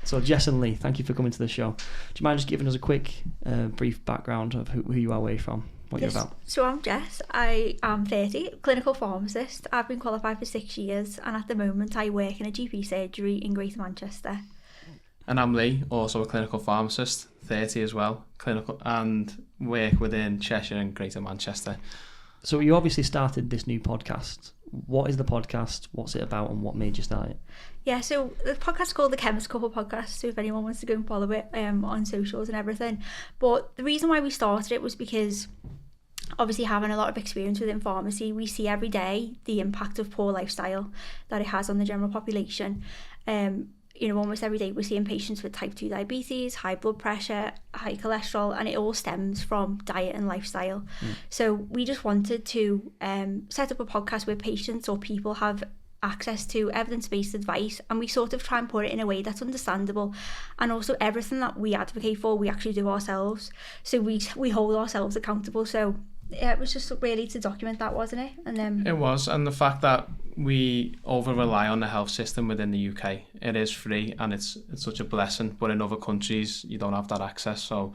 So Jess and Lee, thank you for coming to the show. Do you mind just giving us a quick, brief background of who you are, where you're from, what you're about? So I'm Jess, I am 30, clinical pharmacist. I've been qualified for 6 years, and at the moment I work in a GP surgery in Greater Manchester. And I'm Lee, also a clinical pharmacist, 30 as well, clinical, and work within Cheshire and Greater Manchester. So you obviously started this new podcast. What is the podcast? What's it about, and what made you start it? Yeah, so the podcast is called the Chemist Couple Podcast, so if anyone wants to go and follow it on socials and everything. But the reason why we started it was because obviously having a lot of experience within pharmacy, we see every day the impact of poor lifestyle that it has on the general population. Almost every day we're seeing patients with type 2 diabetes, high blood pressure, high cholesterol, and it all stems from diet and lifestyle. So we just wanted to set up a podcast where patients or people have access to evidence-based advice, and we sort of try and put it in a way that's understandable, and also everything that we advocate for we actually do ourselves, so we hold ourselves accountable. So yeah, it was just really to document that, wasn't it? And then it was, and the fact that we over rely on the health system within the UK. It is free and it's such a blessing, but in other countries you don't have that access. So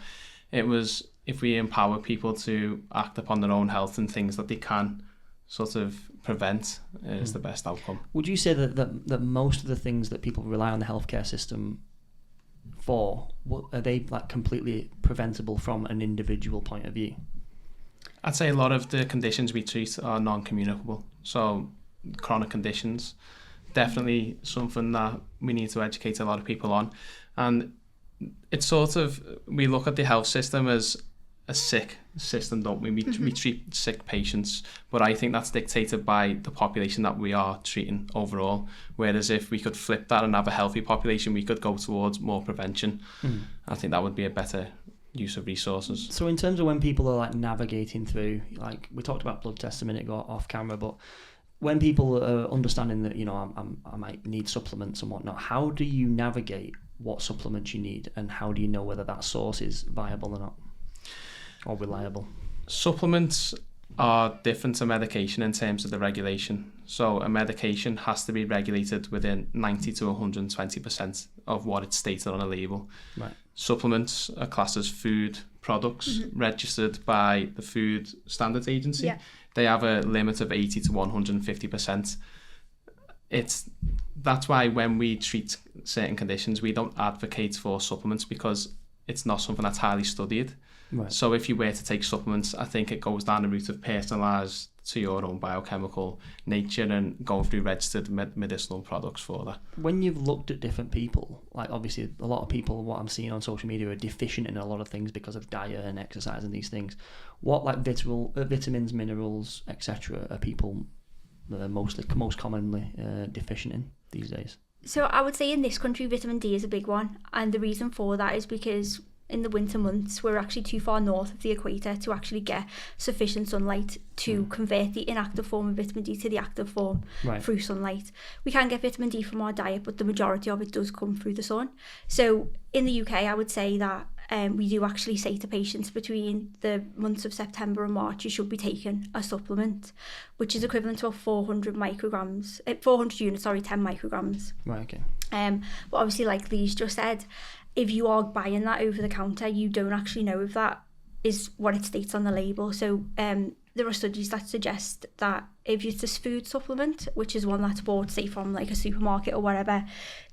it was, if we empower people to act upon their own health and things that they can sort of prevent, is the best outcome. Would you say that most of the things that people rely on the healthcare system for, are they like completely preventable from an individual point of view? I'd say a lot of the conditions we treat are non-communicable. So chronic conditions, definitely something that we need to educate a lot of people on. And it's sort of, we look at the health system as a sick system, don't we? We treat sick patients, but I think that's dictated by the population that we are treating overall. Whereas if we could flip that and have a healthy population, we could go towards more prevention. I think that would be a better use of resources. So in terms of when people are like navigating through, like we talked about blood tests a minute ago off camera, but when people are understanding that, I might need supplements and whatnot, how do you navigate what supplements you need, and how do you know whether that source is viable or not, or reliable? Supplements are different to medication in terms of the regulation. So a medication has to be regulated within 90 to 120% of what it's stated on a label. Right. Supplements are classed as food products, registered by the Food Standards Agency. Yeah. They have a limit of 80 to 150%. That's why when we treat certain conditions, we don't advocate for supplements, because it's not something that's highly studied. Right. So if you were to take supplements, I think it goes down the route of personalised to your own biochemical nature and going through registered medicinal products for that. When you've looked at different people, like obviously a lot of people, what I'm seeing on social media, are deficient in a lot of things because of diet and exercise and these things. What like vitamins, minerals, etc. are people most commonly deficient in these days? So I would say in this country, vitamin D is a big one, and the reason for that is because in the winter months we're actually too far north of the equator to actually get sufficient sunlight to convert the inactive form of vitamin D to the active form through sunlight. We can get vitamin D from our diet, but the majority of it does come through the sun. So in the UK, I would say that we do actually say to patients between the months of September and March, you should be taking a supplement, which is equivalent to 400 units, 10 micrograms. Right, okay. But obviously, like Lee's just said, if you are buying that over the counter, you don't actually know if that is what it states on the label. So there are studies that suggest that if it's this food supplement, which is one that's bought, say, from like a supermarket or whatever,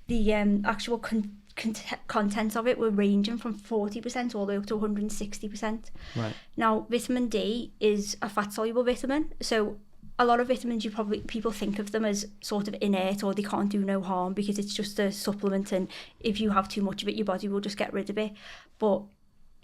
the actual content of it will ranging from 40% all the way up to 160%. Right. Now, vitamin D is a fat-soluble vitamin, so a lot of vitamins, people think of them as sort of inert, or they can't do no harm because it's just a supplement, and if you have too much of it, your body will just get rid of it. But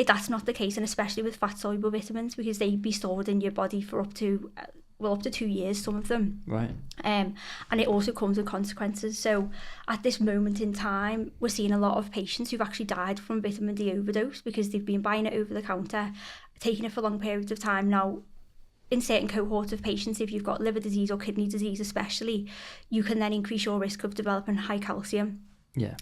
that's not the case, and especially with fat-soluble vitamins, because they be stored in your body for up to 2 years, some of them. Right. And it also comes with consequences. So at this moment in time, we're seeing a lot of patients who've actually died from vitamin D overdose because they've been buying it over the counter, taking it for long periods of time. Now, in certain cohorts of patients, if you've got liver disease or kidney disease especially, you can then increase your risk of developing high calcium,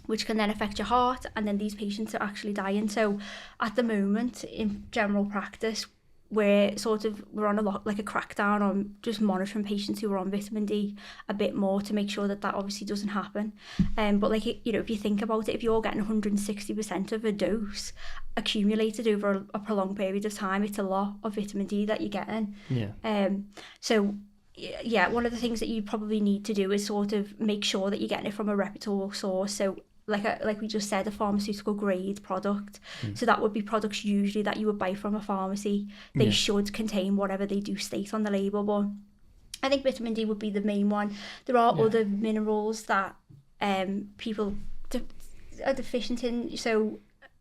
which can then affect your heart, and then these patients are actually dying. So at the moment, in general practice, we're on a lot, like a crackdown on just monitoring patients who are on vitamin D a bit more to make sure that obviously doesn't happen. But like, you know, if you think about it, if you're getting 160% of a dose accumulated over a prolonged period of time, it's a lot of vitamin D that you're getting. So yeah, one of the things that you probably need to do is sort of make sure that you're getting it from a reputable source. So like we just said, a pharmaceutical grade product. So that would be products usually that you would buy from a pharmacy. They should contain whatever they do state on the label, but I think vitamin D would be the main one. There are other minerals that people are deficient in, so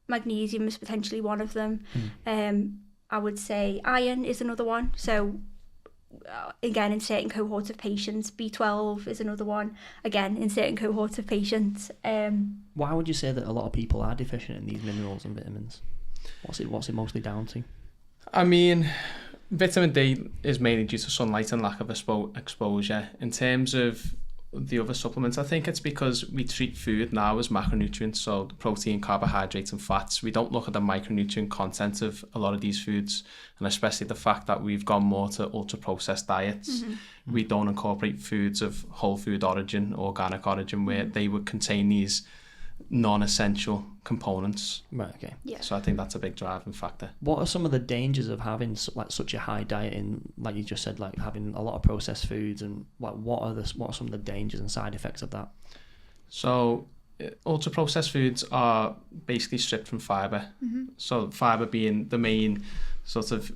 magnesium is potentially one of them. I would say iron is another one. So again, in certain cohorts of patients, B12 is another one, again in certain cohorts of patients. Why would you say that a lot of people are deficient in these minerals and vitamins? What's it mostly down to? I mean, vitamin D is mainly due to sunlight and lack of exposure. In terms of the other supplements, I think it's because we treat food now as macronutrients, so protein, carbohydrates and fats. We don't look at the micronutrient content of a lot of these foods, and especially the fact that we've gone more to ultra processed diets. We don't incorporate foods of whole food origin, organic origin, where they would contain these non-essential components. Right, okay. Yeah. So I think that's a big driving factor. What are some of the dangers of having like such a high diet in, like you just said, like having a lot of processed foods, and like what are some of the dangers and side effects of that? So ultra processed foods are basically stripped from fibre. So fibre being the main sort of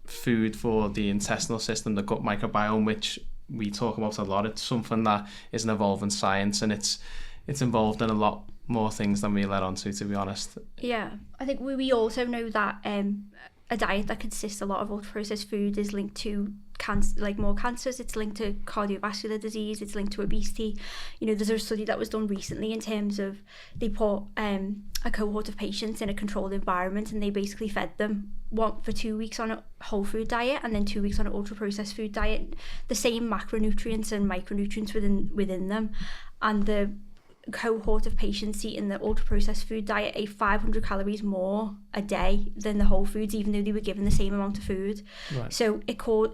food for the intestinal system, the gut microbiome, which we talk about a lot. It's something that is an evolving science, and it's involved in a lot more things than we let on to be honest. Yeah, I think we also know that a diet that consists a lot of ultra processed food is linked to cancer, like more cancers. It's linked to cardiovascular disease. It's linked to obesity. You know, there's a study that was done recently in terms of they put a cohort of patients in a controlled environment, and they basically fed them for 2 weeks on a whole food diet and then 2 weeks on an ultra processed food diet, the same macronutrients and micronutrients within them, and the cohort of patients eating the ultra processed food diet ate 500 calories more a day than the whole foods, even though they were given the same amount of food. Right. So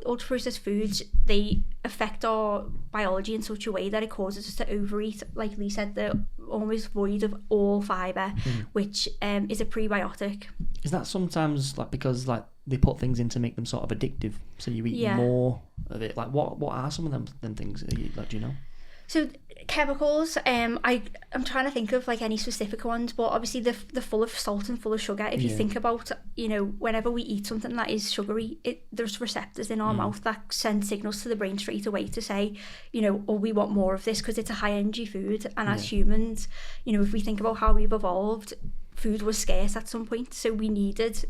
ultra processed foods, they affect our biology in such a way that it causes us to overeat. Like Lee said, they're almost void of all fibre, which is a prebiotic. Is that sometimes like because like they put things in to make them sort of addictive, so you eat more of it? Like what are some of them things that you, like, do you know? So chemicals, I'm trying to think of like any specific ones, but obviously they're full of salt and full of sugar. If you think about, you know, whenever we eat something that is sugary, there's receptors in our mouth that send signals to the brain straight away to say, you know, oh, we want more of this because it's a high energy food. And as humans, you know, if we think about how we've evolved, food was scarce at some point, so we needed,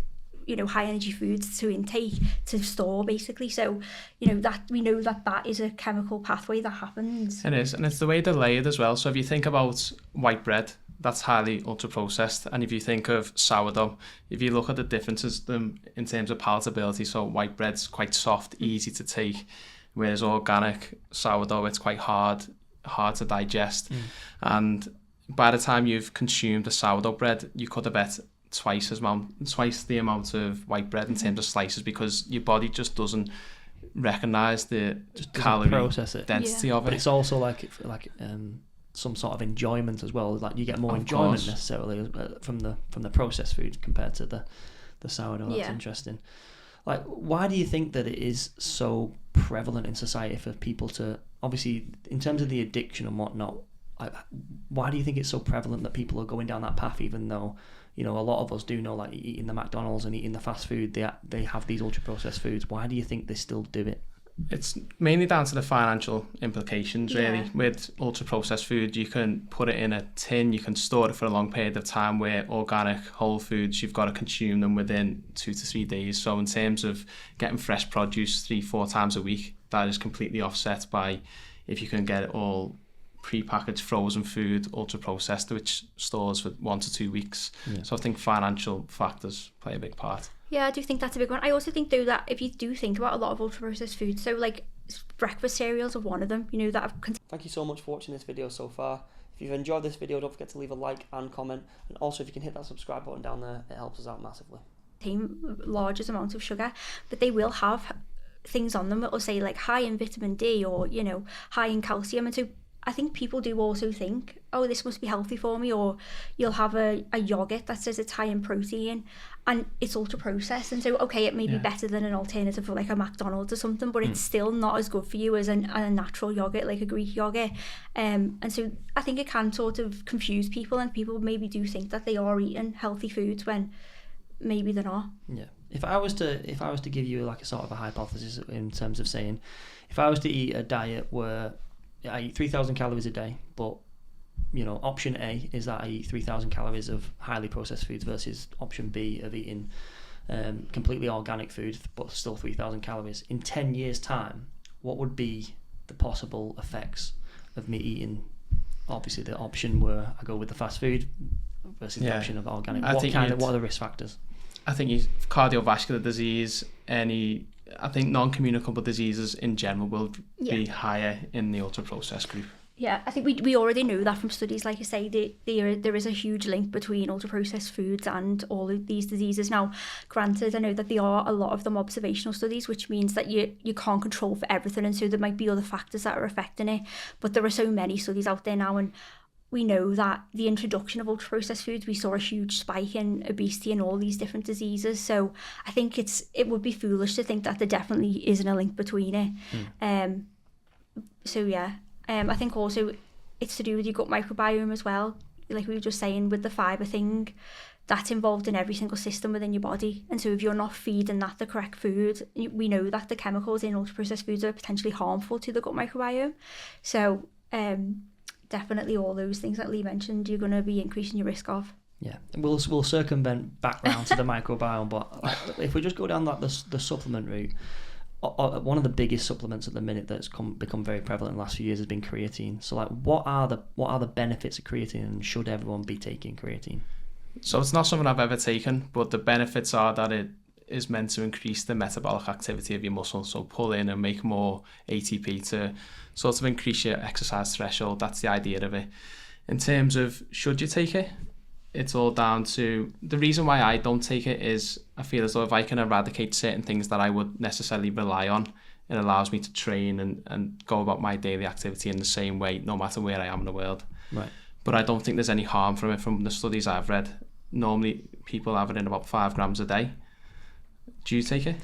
you know, high energy foods to intake, to store basically. So, you know, that we know that is a chemical pathway that happens. It is, and it's the way they're layered as well. So if you think about white bread, that's highly ultra processed, and if you think of sourdough, if you look at the differences in terms of palatability, so white bread's quite soft, easy to take, whereas organic sourdough, it's quite hard to digest. And by the time you've consumed the sourdough bread, you could have ate twice the amount of white bread in terms of slices, because your body just doesn't recognize the calorie density of it. But it's also like some sort of enjoyment as well. Like you get more enjoyment necessarily from the processed food compared to the sourdough. That's interesting. Like, why do you think that it is so prevalent in society for people to, obviously in terms of the addiction and whatnot, why do you think it's so prevalent that people are going down that path, even though, you know, a lot of us do know, like eating the McDonald's and eating the fast food, they have these ultra processed foods? Why do you think they still do it? It's mainly down to the financial implications, really. With ultra processed food, you can put it in a tin, you can store it for a long period of time, where organic whole foods, you've got to consume them within 2 to 3 days. So in terms of getting fresh produce 3-4 times a week, that is completely offset by if you can get it all pre-packaged frozen food, ultra processed, which stores for 1 to 2 weeks. So I think financial factors play a big part. Yeah, I do think that's a big one. I also think though that if you do think about a lot of ultra processed foods, so like breakfast cereals are one of them, you know, that have Thank you so much for watching this video so far. If you've enjoyed this video, don't forget to leave a like and comment, and also if you can hit that subscribe button down there, it helps us out massively. contain largest amounts of sugar, but they will have things on them that will say like high in vitamin D or, you know, high in calcium. And so I think people do also think, oh, this must be healthy for me. Or you'll have a yogurt that says it's high in protein and it's ultra processed, and so okay, it may be better than an alternative for like a McDonald's or something, but it's still not as good for you as a natural yogurt, like a Greek yogurt. And so I think it can sort of confuse people, and people maybe do think that they are eating healthy foods when maybe they're not. Yeah. If I was to give you like a sort of a hypothesis in terms of saying, if I was to eat a diet where I eat 3,000 calories a day, but, you know, option A is that I eat 3,000 calories of highly processed foods versus option B of eating completely organic food, but still 3,000 calories. In 10 years' time, what would be the possible effects of me eating, obviously, the option where I go with the fast food versus the option of organic? What are the risk factors? I think cardiovascular disease, I think non-communicable diseases in general will be higher in the ultra-processed group. Yeah, I think we already know that from studies. Like I say, there is a huge link between ultra-processed foods and all of these diseases. Now, granted, I know that there are a lot of them observational studies, which means that you can't control for everything, and so there might be other factors that are affecting it. But there are so many studies out there now, and we know that the introduction of ultra-processed foods, we saw a huge spike in obesity and all these different diseases. So I think it would be foolish to think that there definitely isn't a link between it. I think also it's to do with your gut microbiome as well. Like we were just saying with the fibre thing, that's involved in every single system within your body. And so if you're not feeding that the correct food, we know that the chemicals in ultra-processed foods are potentially harmful to the gut microbiome. So definitely all those things that Lee mentioned, you're going to be increasing your risk of. Yeah, we'll circumvent back round to the microbiome, but if we just go down that the supplement route, one of the biggest supplements at the minute that's become very prevalent in the last few years has been creatine. So, like, what are the benefits of creatine, and should everyone be taking creatine? So it's not something I've ever taken, but the benefits are that it is meant to increase the metabolic activity of your muscles, so pull in and make more ATP to sort of increase your exercise threshold. That's the idea of it. In terms of should you take it, it's all down to the reason why I don't take it is I feel as though if I can eradicate certain things that I would necessarily rely on, it allows me to train and go about my daily activity in the same way no matter where I am in the world. Right. But I don't think there's any harm from it. From the studies I've read, normally people have it in about 5 grams a day. Do you take it?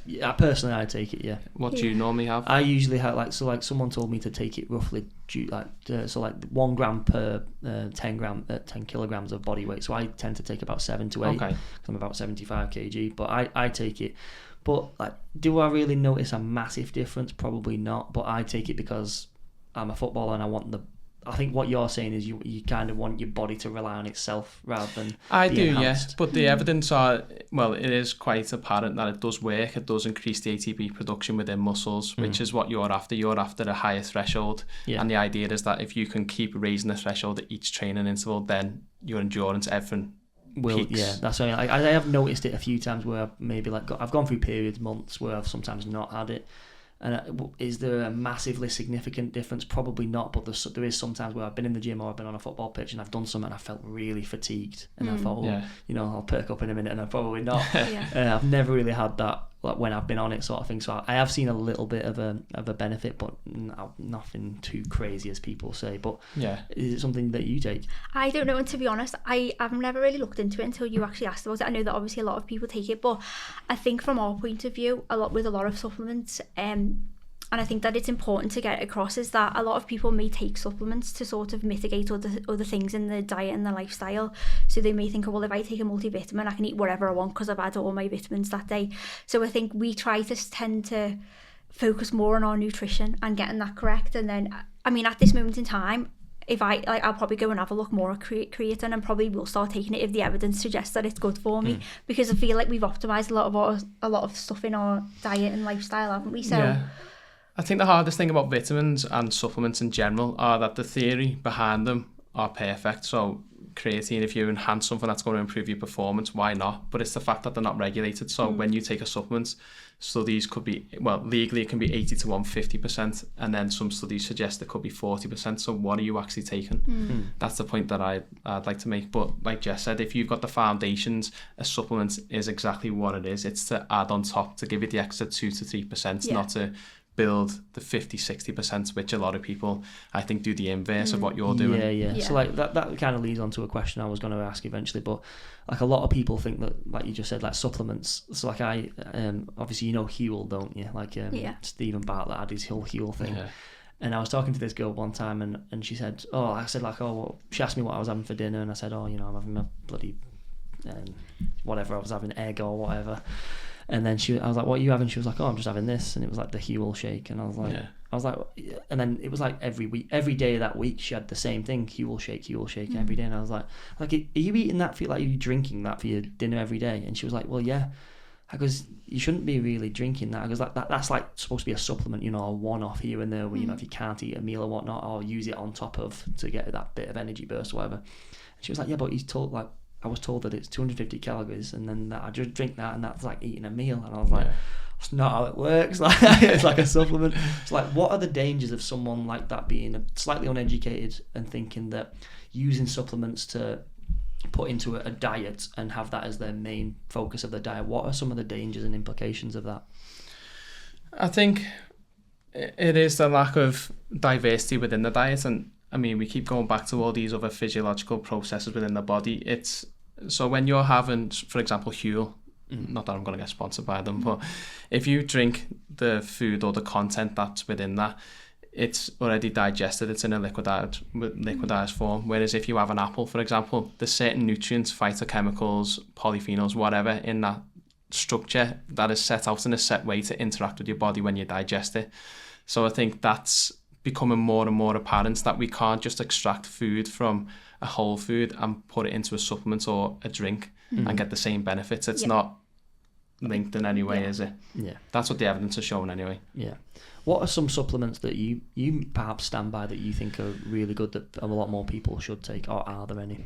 Yeah, personally, I take it. Yeah. What do you normally have? I usually have like someone told me to take it roughly 1 gram per 10 kilograms of body weight. So I tend to take about 7 to 8. Okay. 'Cause I'm about 75 kg, but I take it. But like, do I really notice a massive difference? Probably not. But I take it because I'm a footballer and I think what you're saying is you kind of want your body to rely on itself rather than yes. But the evidence it is quite apparent that it does work. It does increase the ATP production within muscles, which is what you're after. You're after a higher threshold. Yeah. And the idea is that if you can keep raising the threshold at each training interval, then your endurance, everything peaks. Yeah, that's right. I have noticed it a few times where I've gone through periods, months, where I've sometimes not had it. And is there a massively significant difference? Probably not, but there is sometimes where I've been in the gym or I've been on a football pitch and I've done something and I felt really fatigued and I thought, I'll perk up in a minute, and I'm probably not. I've never really had that like when I've been on it sort of thing. So I have seen a little bit of a benefit, but nothing too crazy as people say. But is it something that you take? I don't know, and to be honest, I've never really looked into it until you actually asked about it. I know that obviously a lot of people take it, but I think from our point of view, with a lot of supplements, and I think that it's important to get across is that a lot of people may take supplements to sort of mitigate other things in the diet and the lifestyle. So they may think, oh, well, if I take a multivitamin, I can eat whatever I want because I've had all my vitamins that day. So I think we tend to focus more on our nutrition and getting that correct. And then, I mean, at this moment in time, if I'll probably go and have a look more at creatine and probably will start taking it if the evidence suggests that it's good for me, because I feel like we've optimized a lot of stuff in our diet and lifestyle, haven't we? So. Yeah. I think the hardest thing about vitamins and supplements in general are that the theory behind them are perfect. So creatine, if you enhance something that's going to improve your performance, why not? But it's the fact that they're not regulated. So when you take a supplement, studies could be, well, legally it can be 80 to 150%, and then some studies suggest it could be 40%. So what are you actually taking? That's the point that I'd like to make. But like Jess said, if you've got the foundations, a supplement is exactly what it is. It's to add on top, to give it the extra 2 to 3%, not to build the 50-60%, which a lot of people, I think, do the inverse of what you're doing. Yeah. So like that kind of leads on to a question I was going to ask eventually, but like a lot of people think that, like you just said, like supplements. So like I obviously, you know, Huel, don't you? Like Stephen Bartlett had his whole Huel thing. And I was talking to this girl one time, and she said, she asked me what I was having for dinner, and I said, I'm having a bloody whatever, I was having egg or whatever. And then I was like, what are you having? She was like, I'm just having this. And it was like the Huel shake. And I was like, and then it was like every day of that week, she had the same thing, Huel shake every day. And I was like, are you eating that are you drinking that for your dinner every day? And she was like, well, yeah. I goes, you shouldn't be really drinking that. I goes, that's like supposed to be a supplement, you know, a one-off here and there, where, you know, if you can't eat a meal or whatnot, or use it on top of to get that bit of energy burst or whatever. And she was like, yeah, but I was told that it's 250 calories, and then I just drink that, and that's like eating a meal. And I was like, that's not how it works. Like, it's like a supplement. It's like, what are the dangers of someone like that being slightly uneducated and thinking that using supplements to put into a diet and have that as their main focus of the diet? What are some of the dangers and implications of that? I think it is the lack of diversity within the diet. And I mean, we keep going back to all these other physiological processes within the body. So when you're having, for example, Huel, not that I'm going to get sponsored by them, but if you drink the food or the content that's within that, it's already digested, it's in a liquidized form. Whereas if you have an apple, for example, there's certain nutrients, phytochemicals, polyphenols, whatever, in that structure that is set out in a set way to interact with your body when you digest it. So I think that's becoming more and more apparent, that we can't just extract food from a whole food and put it into a supplement or a drink and get the same benefits. It's not linked in any way, is it? Yeah. That's what the evidence has shown anyway. Yeah. What are some supplements that you perhaps stand by that you think are really good that a lot more people should take, or are there any?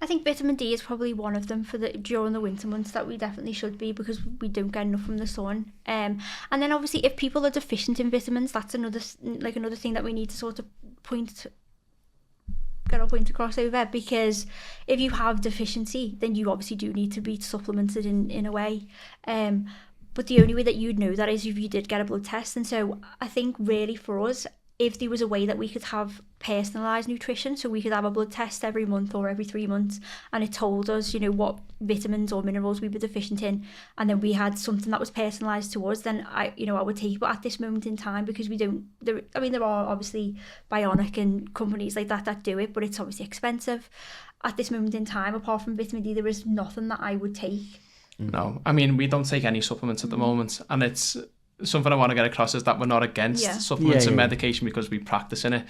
I think vitamin D is probably one of them during the winter months that we definitely should be, because we don't get enough from the sun. And then obviously if people are deficient in vitamins, that's another thing that we need to sort of get our point across over, because if you have deficiency, then you obviously do need to be supplemented in a way. But the only way that you'd know that is if you did get a blood test. And so I think really for us, if there was a way that we could have personalised nutrition, so we could have a blood test every month or every 3 months, and it told us, you know, what vitamins or minerals we were deficient in, and then we had something that was personalised to us, then I would take it. But at this moment in time, because there are obviously Bionic and companies like that do it, but it's obviously expensive. At this moment in time, apart from vitamin D, there is nothing that I would take. No, I mean, we don't take any supplements at the moment, and it's something I want to get across is that we're not against supplements and medication because we practice in it,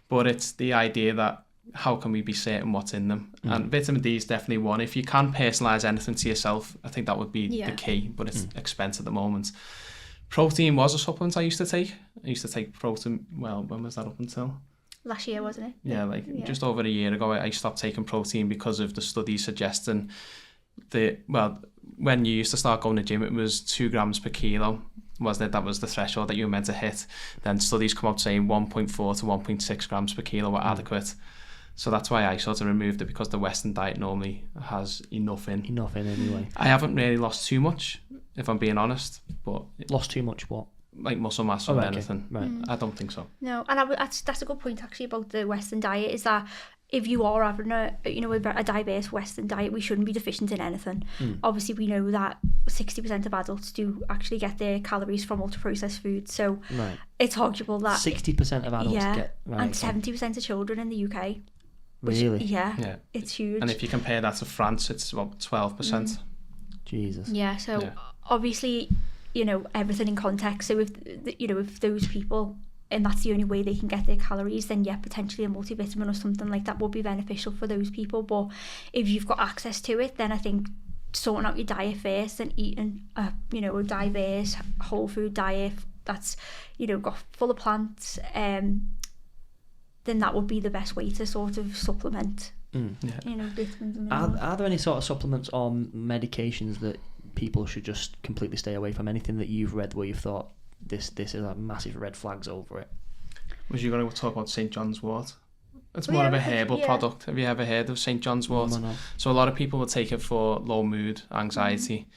but it's the idea that how can we be certain what's in them? And vitamin D is definitely one. If you can personalise anything to yourself, I think that would be the key, but it's expensive at the moment. Protein was a supplement I used to take. I used to take protein, well, when was that, up until? Last year, wasn't it? Yeah, just over a year ago, I stopped taking protein because of the studies suggesting when you used to start going to the gym, it was 2 grams per kilo. Wasn't it? That was the threshold that you were meant to hit. Then studies come out saying 1.4 to 1.6 grams per kilo were adequate. So that's why I sort of removed it, because the Western diet normally has enough in. Enough in anyway. I haven't really lost too much, if I'm being honest. But lost too much what? Like muscle mass or anything. Right. I don't think so. No, and that's a good point actually about the Western diet, is that if you are having a diverse Western diet, we shouldn't be deficient in anything. Obviously, we know that 60% of adults do actually get their calories from ultra-processed food, so it's arguable that 60% of adults get, and 70% of children in the UK. Really? Yeah, it's huge. And if you compare that to France, it's about 12%. Jesus. Yeah, so obviously, everything in context. So if those people, and that's the only way they can get their calories, then potentially a multivitamin or something like that would be beneficial for those people. But if you've got access to it, then I think sorting out your diet first and eating a diverse whole food diet that's got full of plants, then that would be the best way to sort of supplement Vitamins and minerals. Are there any sort of supplements or medications that people should just completely stay away from? Anything that you've read where you've thought this is a massive red flags over it? Was you going to talk about St. John's wort? It's more of a herbal product. Have you ever heard of St. John's wort? No. So a lot of people will take it for low mood, anxiety.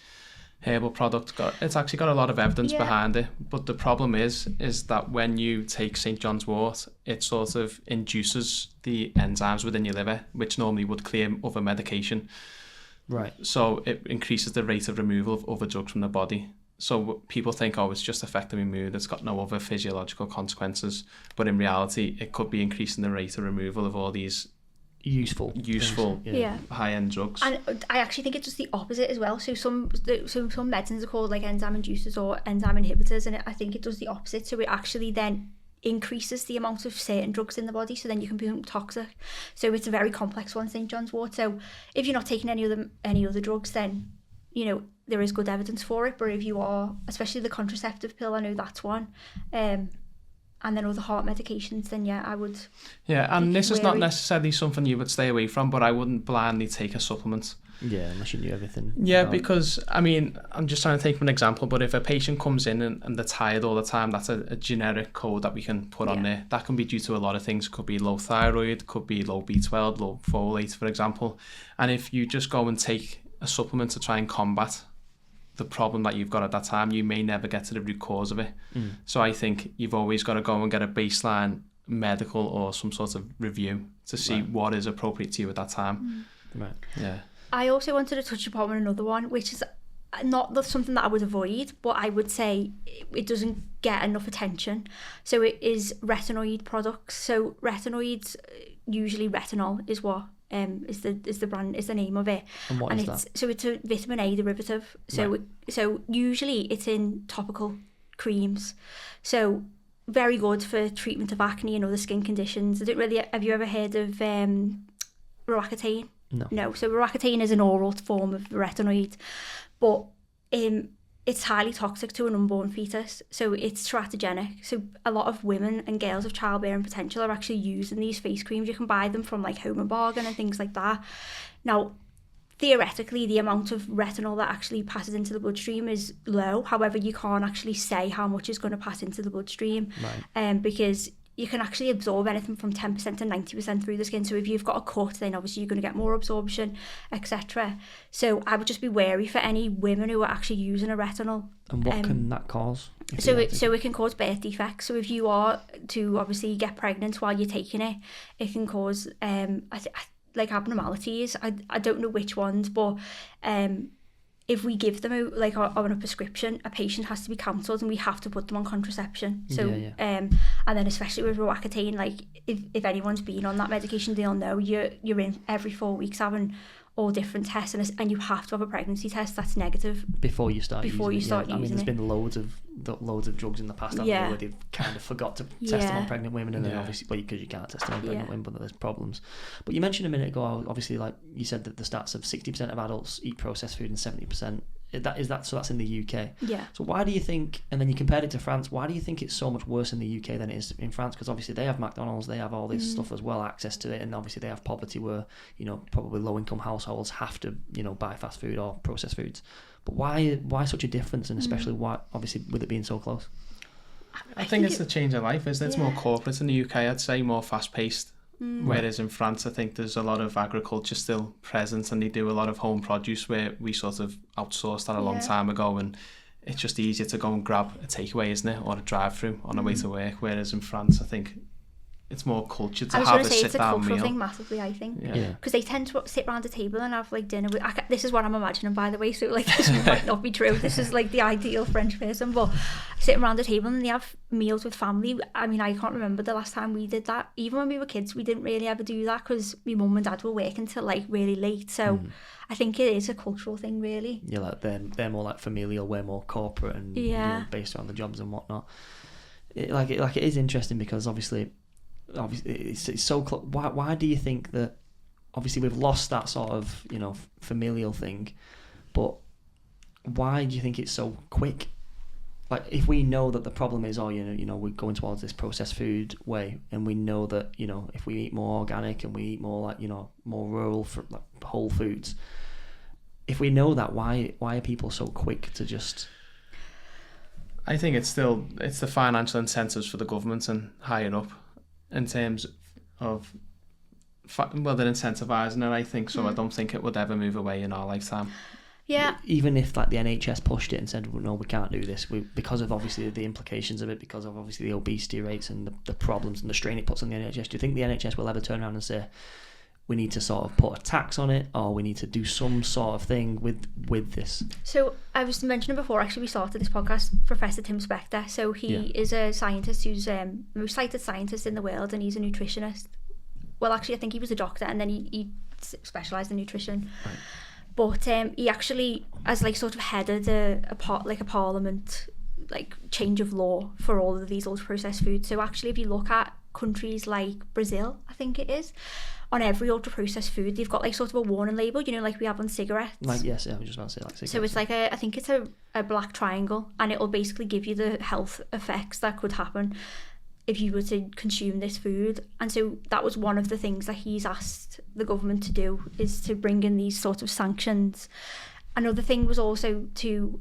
Herbal product, it's actually got a lot of evidence behind it. But the problem is that when you take St. John's wort, it sort of induces the enzymes within your liver, which normally would clear other medication. Right. So it increases the rate of removal of other drugs from the body. So people think, it's just affecting my mood, it's got no other physiological consequences. But in reality, it could be increasing the rate of removal of all these useful high-end drugs. And I actually think it's just the opposite as well. So some medicines are called like enzyme inducers or enzyme inhibitors, and I think it does the opposite. So it actually then increases the amount of certain drugs in the body, so then you can become toxic. So it's a very complex one, St. John's wort. So if you're not taking any other drugs, then there is good evidence for it. But if you are, especially the contraceptive pill, I know that's one, and then other heart medications, then I would. Yeah, and this is not necessarily something you would stay away from, but I wouldn't blindly take a supplement. Yeah, unless you knew everything. Yeah, because, I'm just trying to take an example, but if a patient comes in and they're tired all the time, that's a generic code that we can put on there. That can be due to a lot of things. Could be low thyroid, could be low B12, low folate, for example. And if you just go and take a supplement to try and combat the problem that you've got at that time, you may never get to the root cause of it. So I think you've always got to go and get a baseline medical or some sort of review to see what is appropriate to you at that time. Right. Yeah. I also wanted to touch upon another one, which is not something that I would avoid, but I would say it doesn't get enough attention. So it is retinoid products. So retinoids, usually retinol is what is the brand, is the name of it. And what is that? So it's a vitamin A derivative. So so usually it's in topical creams. So very good for treatment of acne and other skin conditions. Have you ever heard of Roaccutane? No. So Roaccutane is an oral form of retinoid, but it's highly toxic to an unborn fetus, so it's teratogenic. So a lot of women and girls of childbearing potential are actually using these face creams. You can buy them from like Home and Bargain and things like that. Now, theoretically, the amount of retinol that actually passes into the bloodstream is low. However, you can't actually say how much is going to pass into the bloodstream, because you can actually absorb anything from 10% to 90% through the skin. So if you've got a cut, then obviously you're going to get more absorption, etc. So I would just be wary for any women who are actually using a retinol. And what can that cause? So it can cause birth defects. So if you are to obviously get pregnant while you're taking it, it can cause like abnormalities. I don't know which ones, but if we give them on a prescription, a patient has to be counselled and we have to put them on contraception. So and then especially with Roaccutane, like if anyone's been on that medication, they'll know you're in every 4 weeks having all different tests, and you have to have a pregnancy test that's negative before you start using it. I mean, there's been loads of drugs in the past where they've kind of forgot to test them on pregnant women, and then obviously, because you can't test them on pregnant women, but there's problems. But you mentioned a minute ago, obviously, like you said, that the stats of 60% of adults eat processed food and 70%. So that's in the UK. Yeah. So why do you think, and then you compared it to France, why do you think it's so much worse in the UK than it is in France? Because obviously they have McDonald's, they have all this stuff as well, access to it, and obviously they have poverty where, probably low income households have to, buy fast food or processed foods. But why such a difference, and especially why, obviously, with it being so close? I think it's the change of life, isn't it? It's more corporate in the UK, I'd say, more fast paced. Whereas in France, I think there's a lot of agriculture still present, and they do a lot of home produce, where we sort of outsourced that a long time ago, and it's just easier to go and grab a takeaway, isn't it, or a drive-through on the way to work. Whereas in France, I think it's more culture to have a sit-down meal. I was going to say it's a cultural thing massively, I think, because they tend to sit around a table and have like dinner with. This is what I'm imagining, by the way. So like this might not be true. This is like the ideal French person, but sitting around a table and they have meals with family. I mean, I can't remember the last time we did that. Even when we were kids, we didn't really ever do that because my mum and dad were working till like really late. So I think it is a cultural thing, really. Yeah, like they're more like familial, we're more corporate, and based around the jobs and whatnot. It is interesting because obviously it's so close. Why do you think that? Obviously, we've lost that sort of familial thing, but why do you think it's so quick? like if we know that the problem is, we're going towards this processed food way, and we know that, if we eat more organic and we eat more more rural, whole foods, if we know that, why are people so quick to just... I think it's the financial incentives for the government and higher up in terms of, they're incentivising it, I think, so I don't think it would ever move away in our lifetime. Yeah. Even if the NHS pushed it and said, well, no, we can't do this, because of obviously the implications of it, because of obviously the obesity rates and the problems and the strain it puts on the NHS, do you think the NHS will ever turn around and say, we need to sort of put a tax on it, or we need to do some sort of thing with this? So I was mentioning before, actually, we started this podcast, Professor Tim Spector. So he is a scientist who's the most cited scientist in the world, and he's a nutritionist. Well, actually, I think he was a doctor, and then he specialised in nutrition. Right. But he actually has sort of headed a parliament change of law for all of these ultra processed foods. So actually, if you look at countries like Brazil, I think it is, on every ultra processed food they've got sort of a warning label, like we have on cigarettes. Yes, I was just about to say cigarettes. So it's I think it's a black triangle, and it'll basically give you the health effects that could happen if you were to consume this food. And so that was one of the things that he's asked the government to do, is to bring in these sort of sanctions. Another thing was also to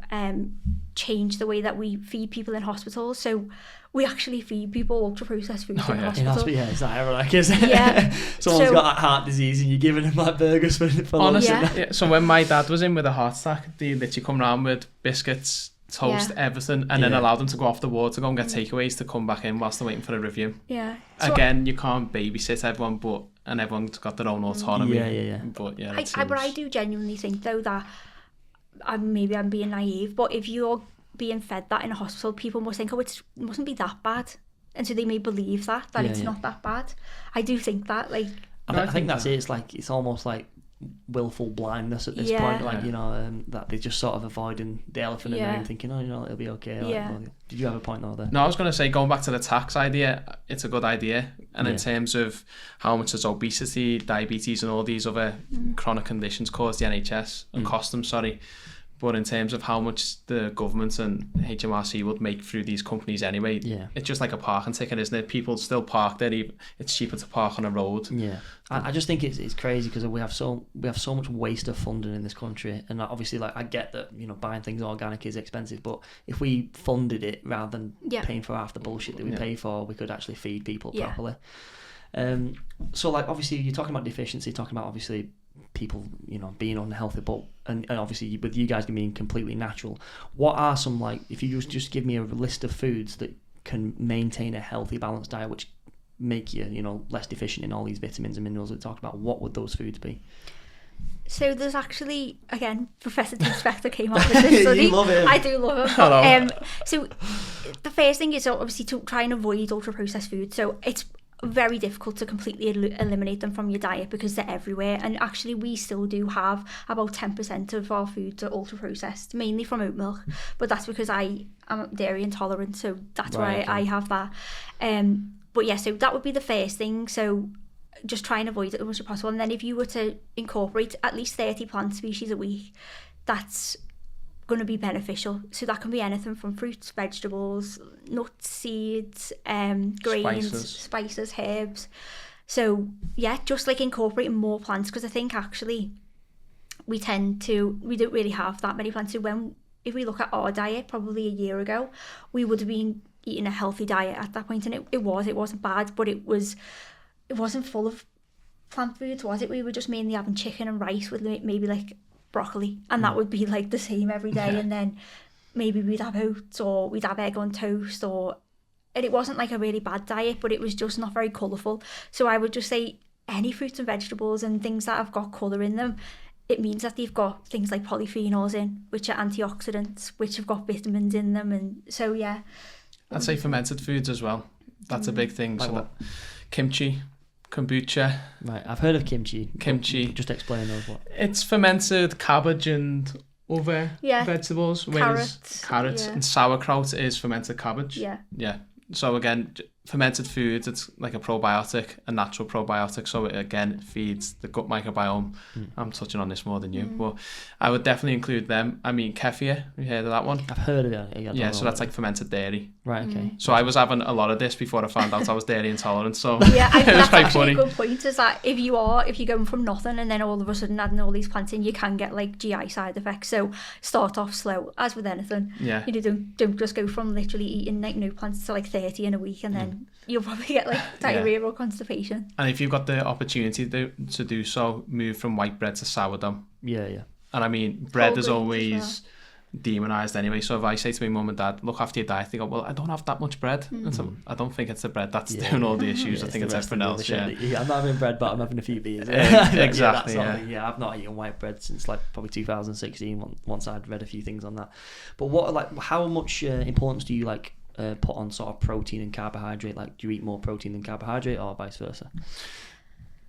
change the way that we feed people in hospitals. So we actually feed people ultra processed foods in hospital. It's not ironic, is it? Yeah. Someone's got heart disease and you're giving them burgers for honestly, lunch. So when my dad was in with a heart attack, they literally come around with biscuits, toast, everything, and then allow them to go off the ward to go and get takeaways to come back in whilst they're waiting for a review. Yeah. Again, you can't babysit everyone, and everyone's got their own autonomy. Yeah. But but I do genuinely think though that maybe I'm being naive, but if you're being fed that in a hospital, people must think, it mustn't be that bad, and so they may believe that it's not that bad. I do think that I think that's it. It's almost like willful blindness at this point, that they're just sort of avoiding the elephant in the room, thinking, it'll be okay. Did you have a point there? No, I was going to say, going back to the tax idea, it's a good idea, and in terms of how much does obesity, diabetes and all these other chronic conditions cause the NHS and cost them, but in terms of how much the government and HMRC would make through these companies anyway, it's just like a parking ticket, isn't it? People still park there. It's cheaper to park on a road. Yeah, I just think it's crazy because we have so much waste of funding in this country, and obviously, I get that buying things organic is expensive, but if we funded it rather than paying for half the bullshit that we pay for, we could actually feed people properly. So obviously you're talking about deficiency, talking about obviously people being unhealthy, but and obviously with you guys being completely natural, what are some if you just give me a list of foods that can maintain a healthy balanced diet which make you less deficient in all these vitamins and minerals that we talked about, what would those foods be? So there's actually, again, Professor Tim Spector came up with this study. You love him. I do love him. So the first thing is obviously to try and avoid ultra processed foods. So it's very difficult to completely eliminate them from your diet because they're everywhere, and actually we still do have about 10% of our foods are ultra processed, mainly from oat milk, but that's because I am dairy intolerant, so that's why I have that. But yeah, so that would be the first thing. So just try and avoid it as much as possible, and then if you were to incorporate at least 30 plant species a week, that's going to be beneficial. So that can be anything from fruits, vegetables, nuts, seeds, grains, spices, herbs. So yeah, just incorporating more plants, because I think actually we don't really have that many plants. So if we look at our diet probably a year ago, we would have been eating a healthy diet at that point, and it wasn't bad, but it wasn't full of plant foods, was it? We were just mainly having chicken and rice with maybe broccoli, and that would be the same every day, and then maybe we'd have oats or we'd have egg on toast, and it wasn't a really bad diet, but it was just not very colourful. So I would just say any fruits and vegetables and things that have got colour in them, it means that they've got things like polyphenols in, which are antioxidants, which have got vitamins in them, and so yeah. I'd say fermented foods as well. That's a big thing. Kimchi, kombucha. Right, I've heard of kimchi. Just explain those. What? It's fermented cabbage and other vegetables. Carrots and sauerkraut is fermented cabbage. Yeah. So again, fermented foods, it's like a probiotic, a natural probiotic, so it feeds the gut microbiome. I'm touching on this more than you, but I would definitely include them. I mean, kefir, have you heard of that one? I've heard of it. Yeah, so that's like fermented dairy. Right, okay. So I was having a lot of this before I found out I was dairy intolerant, so yeah, I think it was that's quite actually funny. a good point, is that if you're going from nothing and then all of a sudden adding all these plants in, you can get like GI side effects. So start off slow, as with anything. Yeah. You know, don't just go from literally eating like no plants to like 30 in a week, and then you'll probably get like diarrhea or constipation. And if you've got the opportunity to do so, move from white bread to sourdough. Yeah, yeah. And I mean, bread is Whole always demonized anyway. So if I say to my mum and dad, look after your diet, they go, well, I don't have that much bread. And so I don't think it's the bread that's doing all the issues. I think it's everything else. Yeah, I'm not having bread, but I'm having a few beers. Exactly. Yeah, I've not eaten white bread since like probably 2016. Once I'd read a few things on that. But how much importance do you put on sort of protein and carbohydrate? Like, do you eat more protein than carbohydrate, or vice versa?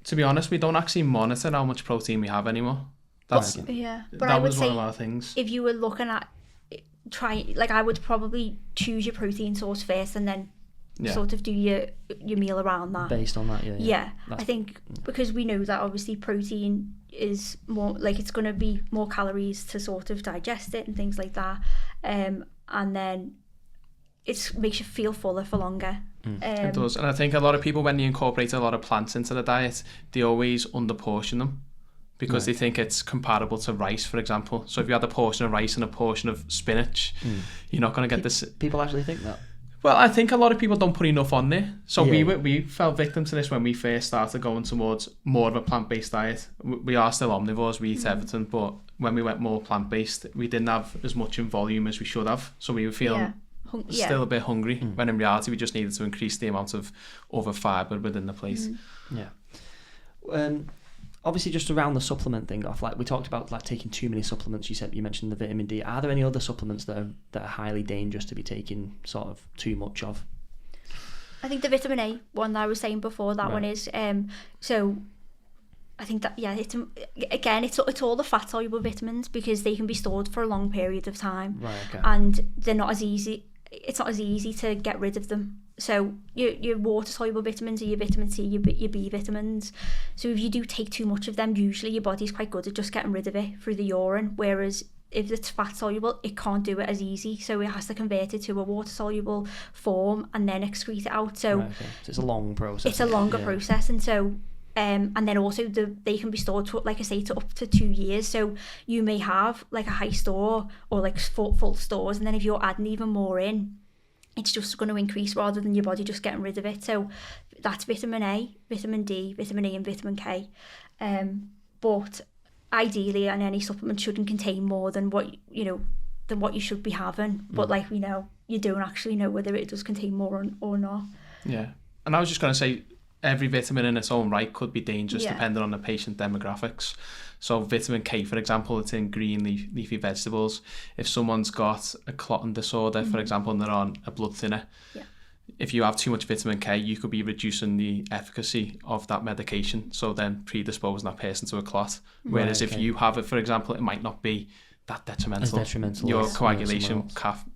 To be honest, we don't actually monitor how much protein we have anymore. But That was one of our things. If you were looking at I would probably choose your protein source first, and then sort of do your meal around that. Based on that, yeah. I think because we know that obviously protein is more like, it's going to be more calories to sort of digest it and things like that, and then it makes you feel fuller for longer. It does. And I think a lot of people, when they incorporate a lot of plants into the diet, they always underportion them, because they think it's comparable to rice, for example. So if you had a portion of rice and a portion of spinach, you're not going to get this. People actually think that? Well, I think a lot of people don't put enough on there. So we fell victim to this when we first started going towards more of a plant-based diet. We are still omnivores, we eat everything, but when we went more plant-based, we didn't have as much in volume as we should have. So we were feeling still a bit hungry, when in reality we just needed to increase the amount of other fibre within the plate. Obviously, just around the supplement thing off, we talked about taking too many supplements. You mentioned the vitamin D. Are there any other supplements that are highly dangerous to be taking sort of too much of? I think the vitamin A one that I was saying before, that one is so I think that it's all the fat soluble vitamins, because they can be stored for a long period of time, and they're not as easy. It's not as easy to get rid of them. So your water soluble vitamins are your vitamin C, your B vitamins. So if you do take too much of them, usually your body's quite good at just getting rid of it through the urine. Whereas if it's fat soluble, it can't do it as easy. So it has to convert it to a water soluble form and then excrete it out. So it's a long process. It's a longer process, and so. And then also they can be stored to, like I say, to up to 2 years. So you may have like a high store or like full stores, and then if you're adding even more in, it's just going to increase rather than your body just getting rid of it. So that's vitamin A, vitamin D, vitamin E, and vitamin K. But ideally, and any supplement shouldn't contain more than what you should be having. But like we know, you don't actually know whether it does contain more or not. Yeah, and I was just going to say, every vitamin in its own right could be dangerous depending on the patient demographics. So vitamin K, for example, it's in green leafy vegetables. If someone's got a clotting disorder, for example, and they're on a blood thinner, if you have too much vitamin K, you could be reducing the efficacy of that medication, so then predisposing that person to a clot. Whereas if you have it, for example, it might not be that detrimental. Your coagulation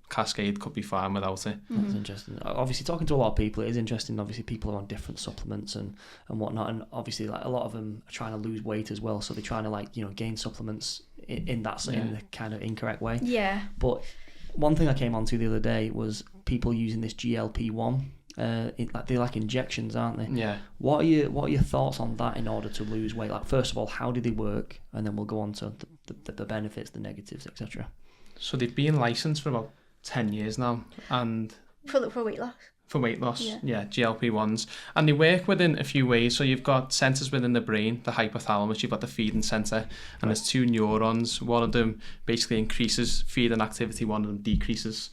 cascade could be fine without it. That's interesting. Obviously, talking to a lot of people, it is interesting. Obviously, people are on different supplements and whatnot, and obviously, a lot of them are trying to lose weight as well. So they're trying to gain supplements in the kind of incorrect way. Yeah. But one thing I came onto the other day was people using this GLP-1. They're like injections, aren't they? Yeah. What are your thoughts on that in order to lose weight? First of all, how do they work, and then we'll go on to the benefits, the negatives, etc. So they've been licensed for about 10 years now, and for weight loss. For weight loss, GLP-1s, and they work within a few ways. So you've got centers within the brain, the hypothalamus. You've got the feeding center, and there's 2 neurons. One of them basically increases feeding activity, one of them decreases.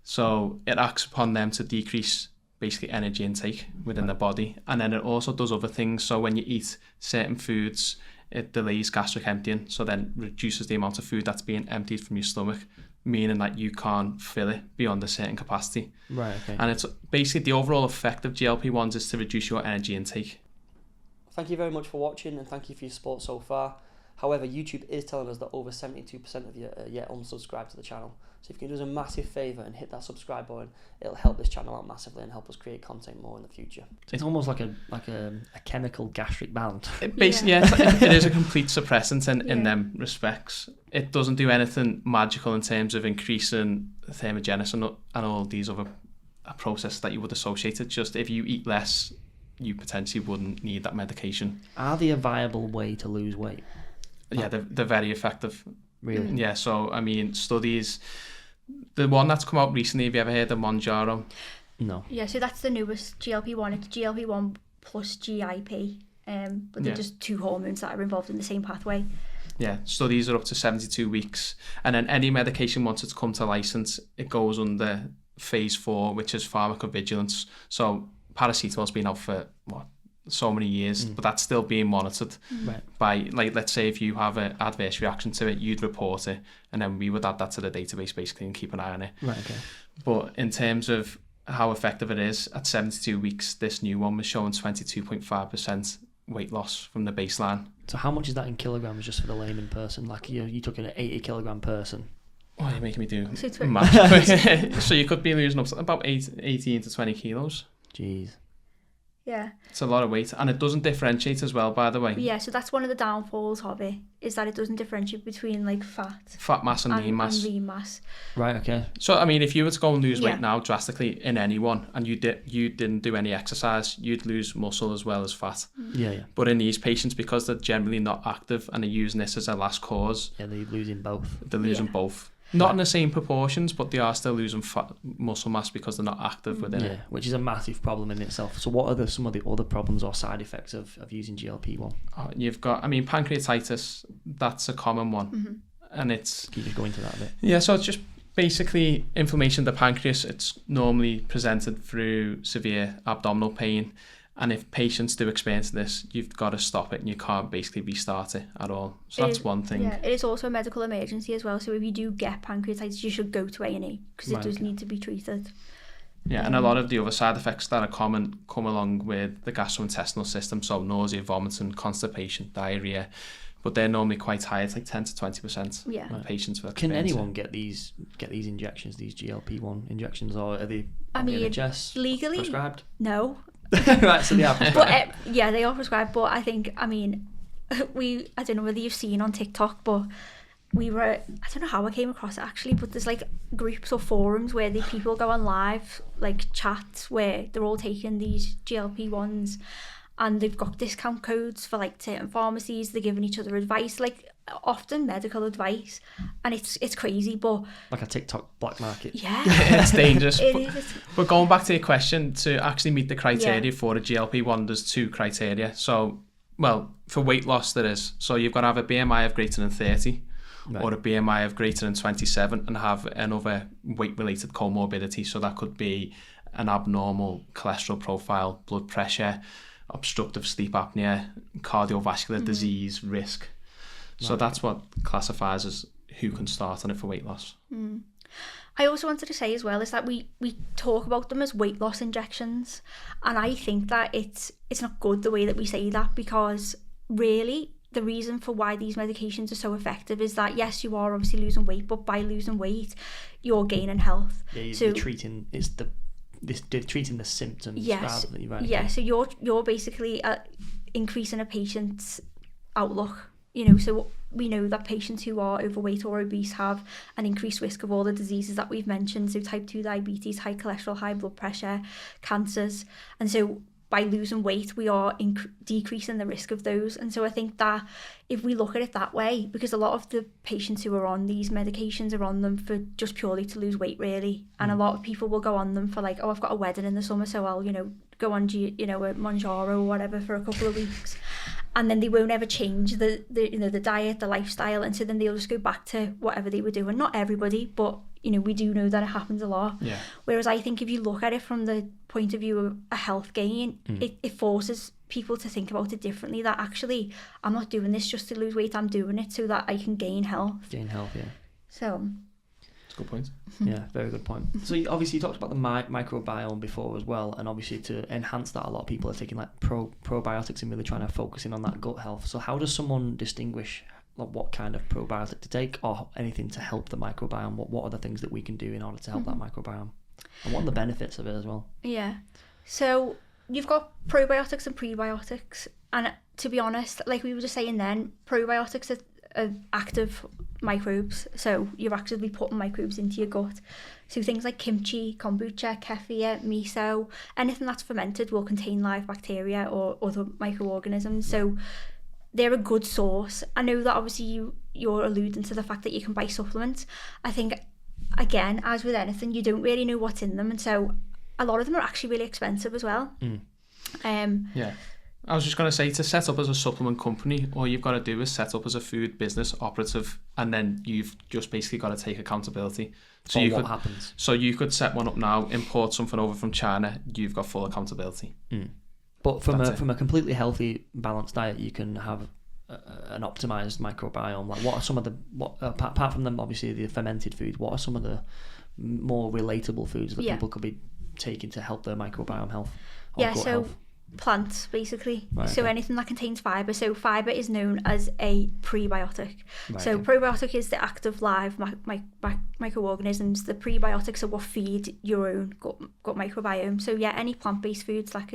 So it acts upon them to decrease basically energy intake within the body, and then it also does other things. So when you eat certain foods, it delays gastric emptying, so then reduces the amount of food that's being emptied from your stomach, meaning that you can't fill it beyond a certain capacity. Right, okay. And it's basically the overall effect of GLP-1s is to reduce your energy intake. Thank you very much for watching, and thank you for your support so far. However, YouTube is telling us that over 72% of you are yet unsubscribed to the channel. So if you can do us a massive favour and hit that subscribe button, it'll help this channel out massively and help us create content more in the future. So it's almost like a chemical gastric band. Basically, it is a complete suppressant in them respects. It doesn't do anything magical in terms of increasing thermogenesis and all these other processes that you would associate it. Just if you eat less, you potentially wouldn't need that medication. Are they a viable way to lose weight? Yeah, they're very effective. Really? Yeah, so, I mean, studies... The one that's come out recently, have you ever heard of Mounjaro? No. Yeah, so that's the newest GLP-1. It's GLP-1 plus GIP. But they're just two hormones that are involved in the same pathway. Yeah, studies are up to 72 weeks. And then any medication, once it's come to license, it goes under phase 4, which is pharmacovigilance. So paracetamol's been out for, so many years, but that's still being monitored by, like, let's say if you have an adverse reaction to it, you'd report it, and then we would add that to the database basically and keep an eye on it. Right, okay. But in terms of how effective it is, at 72 weeks, this new one was showing 22.5% weight loss from the baseline. So how much is that in kilograms, just for the layman person? Like, you took an 80 kilogram person. Oh, you're making me do So math. So you could be losing up to about 18 to 20 kilos. Jeez. Yeah. It's a lot of weight, and it doesn't differentiate as well, by the way. Yeah, so that's one of the downfalls of it, is that it doesn't differentiate between like fat mass and lean mass. And lean mass. Right, okay. So, I mean, if you were to go and lose weight now drastically in anyone, and you didn't do any exercise, you'd lose muscle as well as fat. Yeah. But in these patients, because they're generally not active and they're using this as a last cause, they're losing both. They're losing both. Not in the same proportions, but they are still losing muscle mass because they're not active within it. Yeah, which is a massive problem in itself. So what are some of the other problems or side effects of using GLP-1? You've got, pancreatitis, that's a common one. Mm-hmm. And it's... Can you just go into that a bit? Yeah, so it's just basically inflammation of the pancreas. It's normally presented through severe abdominal pain. And if patients do experience this, you've got to stop it and you can't basically restart it at all. So that's one thing. Yeah, it is also a medical emergency as well. So if you do get pancreatitis, you should go to A&E because it does need to be treated. Yeah, and a lot of the other side effects that are common come along with the gastrointestinal system. So nausea, vomiting, constipation, diarrhea. But they're normally quite high. It's like 10 to 20% of patients will experience. Can anyone get these injections, these GLP-1 injections, or are they NHS legally prescribed? No. Right, so they are prescribed. But, they are prescribed, but I think, I don't know whether you've seen on TikTok, but I don't know how I came across it actually, but there's like groups or forums where people go on live, like chats, where they're all taking these GLP-1s and they've got discount codes for like certain pharmacies, they're giving each other advice, like often medical advice, and it's crazy, but like a TikTok black market. Yeah, it's dangerous. It is. But going back to your question, to actually meet the criteria for a GLP-1, there's 2 criteria. So, for weight loss there is. So you've got to have a BMI of greater than 30 or a BMI of greater than 27 and have another weight-related comorbidity. So that could be an abnormal cholesterol profile, blood pressure, obstructive sleep apnea, cardiovascular disease risk. So that's what classifies as who can start on it for weight loss. I also wanted to say as well is that we talk about them as weight loss injections, and I think that it's not good the way that we say that, because really the reason for why these medications are so effective is that yes, you are obviously losing weight, but by losing weight you're gaining health. Yeah, you're treating they're treating the symptoms rather than right. Yeah, so you're basically increasing a patient's outlook. So we know that patients who are overweight or obese have an increased risk of all the diseases that we've mentioned. So type 2 diabetes, high cholesterol, high blood pressure, cancers. And so by losing weight, we are decreasing the risk of those. And so I think that if we look at it that way, because a lot of the patients who are on these medications are on them for just purely to lose weight, really. And a lot of people will go on them for like, I've got a wedding in the summer, so I'll, go on, a Mounjaro or whatever for a couple of weeks. And then they won't ever change the diet, the lifestyle, and so then they'll just go back to whatever they were doing. Not everybody, but we do know that it happens a lot. Yeah. Whereas I think if you look at it from the point of view of a health gain, it forces people to think about it differently. That actually, I'm not doing this just to lose weight. I'm doing it so that I can gain health. Yeah. So. Good point. Yeah, very good point. So obviously you talked about the microbiome before as well, and obviously to enhance that, a lot of people are taking like probiotics and really trying to focus in on that gut health. So how does someone distinguish like what kind of probiotic to take, or anything to help the microbiome? What are the things that we can do in order to help that microbiome? And what are the benefits of it as well? Yeah. So you've got probiotics and prebiotics. And to be honest, like we were just saying then, probiotics are active microbes. So you're actively putting microbes into your gut. So things like kimchi, kombucha, kefir, miso, anything that's fermented will contain live bacteria or other microorganisms. So they're a good source. I know that obviously you're alluding to the fact that you can buy supplements. I think, again, as with anything, you don't really know what's in them. And so a lot of them are actually really expensive as well. Yeah. I was just going to say, to set up as a supplement company, all you've got to do is set up as a food business operative, and then you've just basically got to take accountability. So what happens? So you could set one up now, import something over from China, you've got full accountability. But from a completely healthy, balanced diet, you can have an optimized microbiome. Like, what are some of the apart from them, obviously the fermented food, what are some of the more relatable foods that people could be taking to help their microbiome health? Health? Plants, basically. Right, so anything that contains fibre. So fibre is known as a prebiotic. Probiotic is the active live microorganisms. The prebiotics are what feed your own gut microbiome. So yeah, any plant-based foods that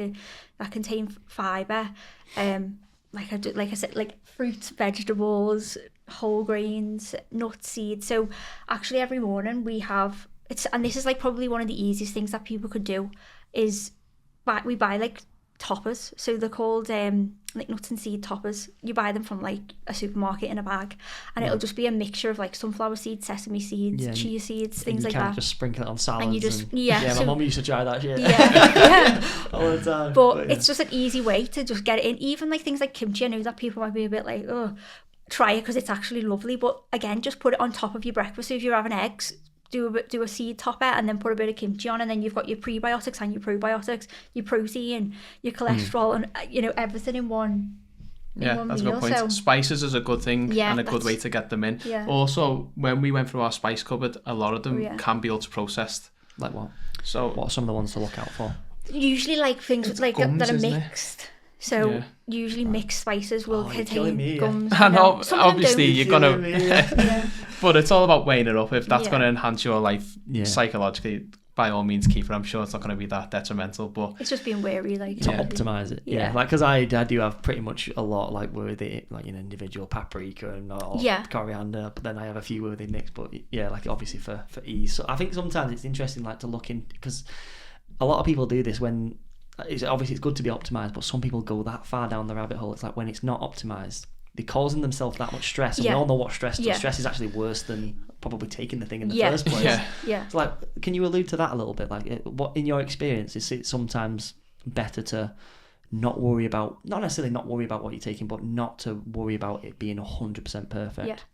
contain fibre, like I said, like fruits, vegetables, whole grains, nuts, seeds. So actually every morning we have, and this is like probably one of the easiest things that people could do, is we buy like toppers. So they're called like nuts and seed toppers. You buy them from like a supermarket in a bag, and it'll just be a mixture of like sunflower seeds, sesame seeds, chia seeds, things like that. You can't just sprinkle it on salads. And you just my mum used to try that shit. All the time. But it's just an easy way to just get it in. Even like things like kimchi, I know that people might be a bit like, oh, try it because it's actually lovely. But again, just put it on top of your breakfast. So if you're having eggs, do a seed topper and then put a bit of kimchi on, and then you've got your prebiotics and your probiotics, your protein, your cholesterol, and everything in one. That's a good point. So, spices is a good thing and a good way to get them in. Also, when we went through our spice cupboard, a lot of them can be ultra processed. Like what? So what are some of the ones to look out for? Usually like things like gums, that are mixed. So usually mixed spices will contain gums. I know, obviously you're gonna, but it's all about weighing it up. If that's gonna enhance your life psychologically, by all means keep it. I'm sure it's not gonna be that detrimental, but it's just being wary, like to optimize it. Like, because I do have pretty much a lot like with it, like individual paprika and coriander, but then I have a few with it mixed. But like obviously for ease. So I think sometimes it's interesting like to look in, because a lot of people do this when. It's good to be optimized, but some people go that far down the rabbit hole. It's like when it's not optimized, they're causing themselves that much stress, and we all know what stress does. Stress is actually worse than probably taking the thing in the first place. So like, can you allude to that a little bit? Like, what in your experience is it sometimes better to not necessarily not worry about what you're taking, but not to worry about it being 100% perfect?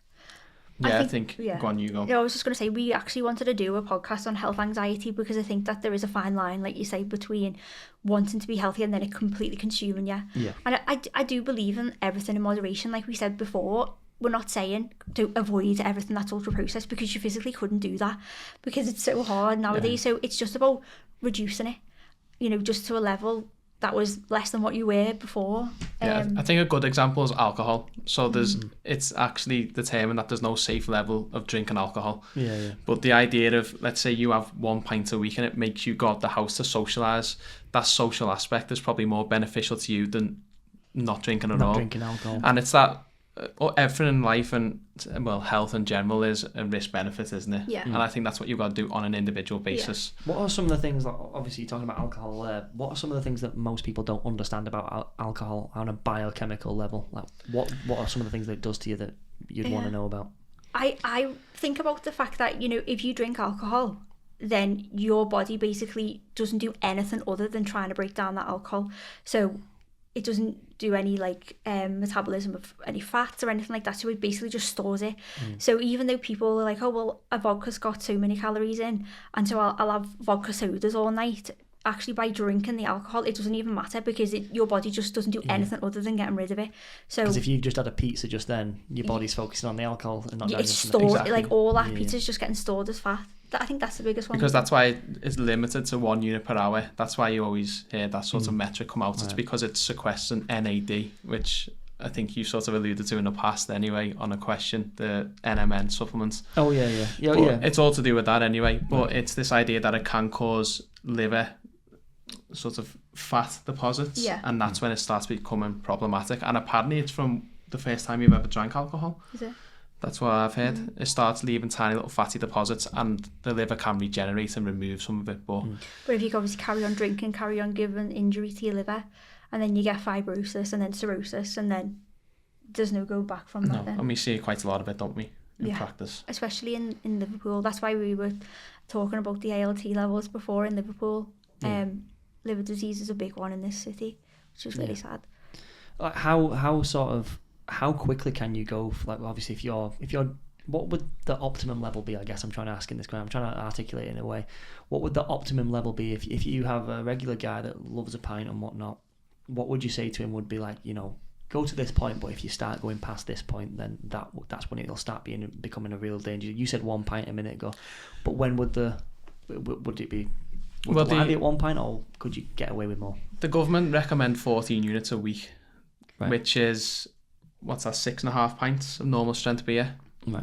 I think go on, you go. I was just going to say, we actually wanted to do a podcast on health anxiety, because I think that there is a fine line, like you say, between wanting to be healthy and then it completely consuming you. And I do believe in everything in moderation. Like we said before, we're not saying to avoid everything that's ultra processed, because you physically couldn't do that, because it's so hard nowadays. So it's just about reducing it, just to a level that was less than what you were before. I think a good example is alcohol. So it's actually determined that there's no safe level of drinking alcohol. But the idea of, let's say you have 1 pint a week and it makes you go out the house to socialise, that social aspect is probably more beneficial to you than not drinking at all. Not drinking alcohol. And it's that everything in life and health in general is a risk benefit, isn't it? And I think that's what you've got to do on an individual basis. What are some of the things, like, obviously you're talking about alcohol there, what are some of the things that most people don't understand about alcohol on a biochemical level? Like, what are some of the things that it does to you that you'd want to know about? I think about the fact that, if you drink alcohol, then your body basically doesn't do anything other than trying to break down that alcohol. So it doesn't do any metabolism of any fats or anything like that, so it basically just stores it. So even though people are like, oh well, a vodka's got so many calories in, and so I'll have vodka sodas all night, actually by drinking the alcohol it doesn't even matter, because your body just doesn't do anything other than getting rid of it. So because if you just had a pizza just then, your body's focusing on the alcohol and not it's stored, like all that pizza's just getting stored as fat. I think that's the biggest one. Because that's why it's limited to 1 unit per hour. That's why you always hear that sort of metric come out. It's because it's sequestering NAD, which I think you sort of alluded to in the past anyway on a question, the NMN supplements. Oh yeah. It's all to do with that anyway, but it's this idea that it can cause liver sort of fat deposits, and that's when it starts becoming problematic. And apparently it's from the first time you've ever drank alcohol. Is it? That's what I've heard. It starts leaving tiny little fatty deposits, and the liver can regenerate and remove some of it. But if you obviously carry on drinking, carry on giving injury to your liver, and then you get fibrosis and then cirrhosis, and then there's no go back from that. And we see quite a lot of it, don't we, in practice? Especially in Liverpool. That's why we were talking about the ALT levels before in Liverpool. Liver disease is a big one in this city, which is really sad. Like how quickly can you go? Like obviously, if you're, what would the optimum level be? I guess I'm trying to ask in this question. I'm trying to articulate it in a way. What would the optimum level be if you have a regular guy that loves a pint and whatnot? What would you say to him would be like, go to this point, but if you start going past this point, then that's when it'll start becoming a real danger. You said 1 pint a minute ago, but when would it be? Would it be at 1 pint, or could you get away with more? The government recommend 14 units a week, which is, what's that, 6.5 pints of normal strength beer,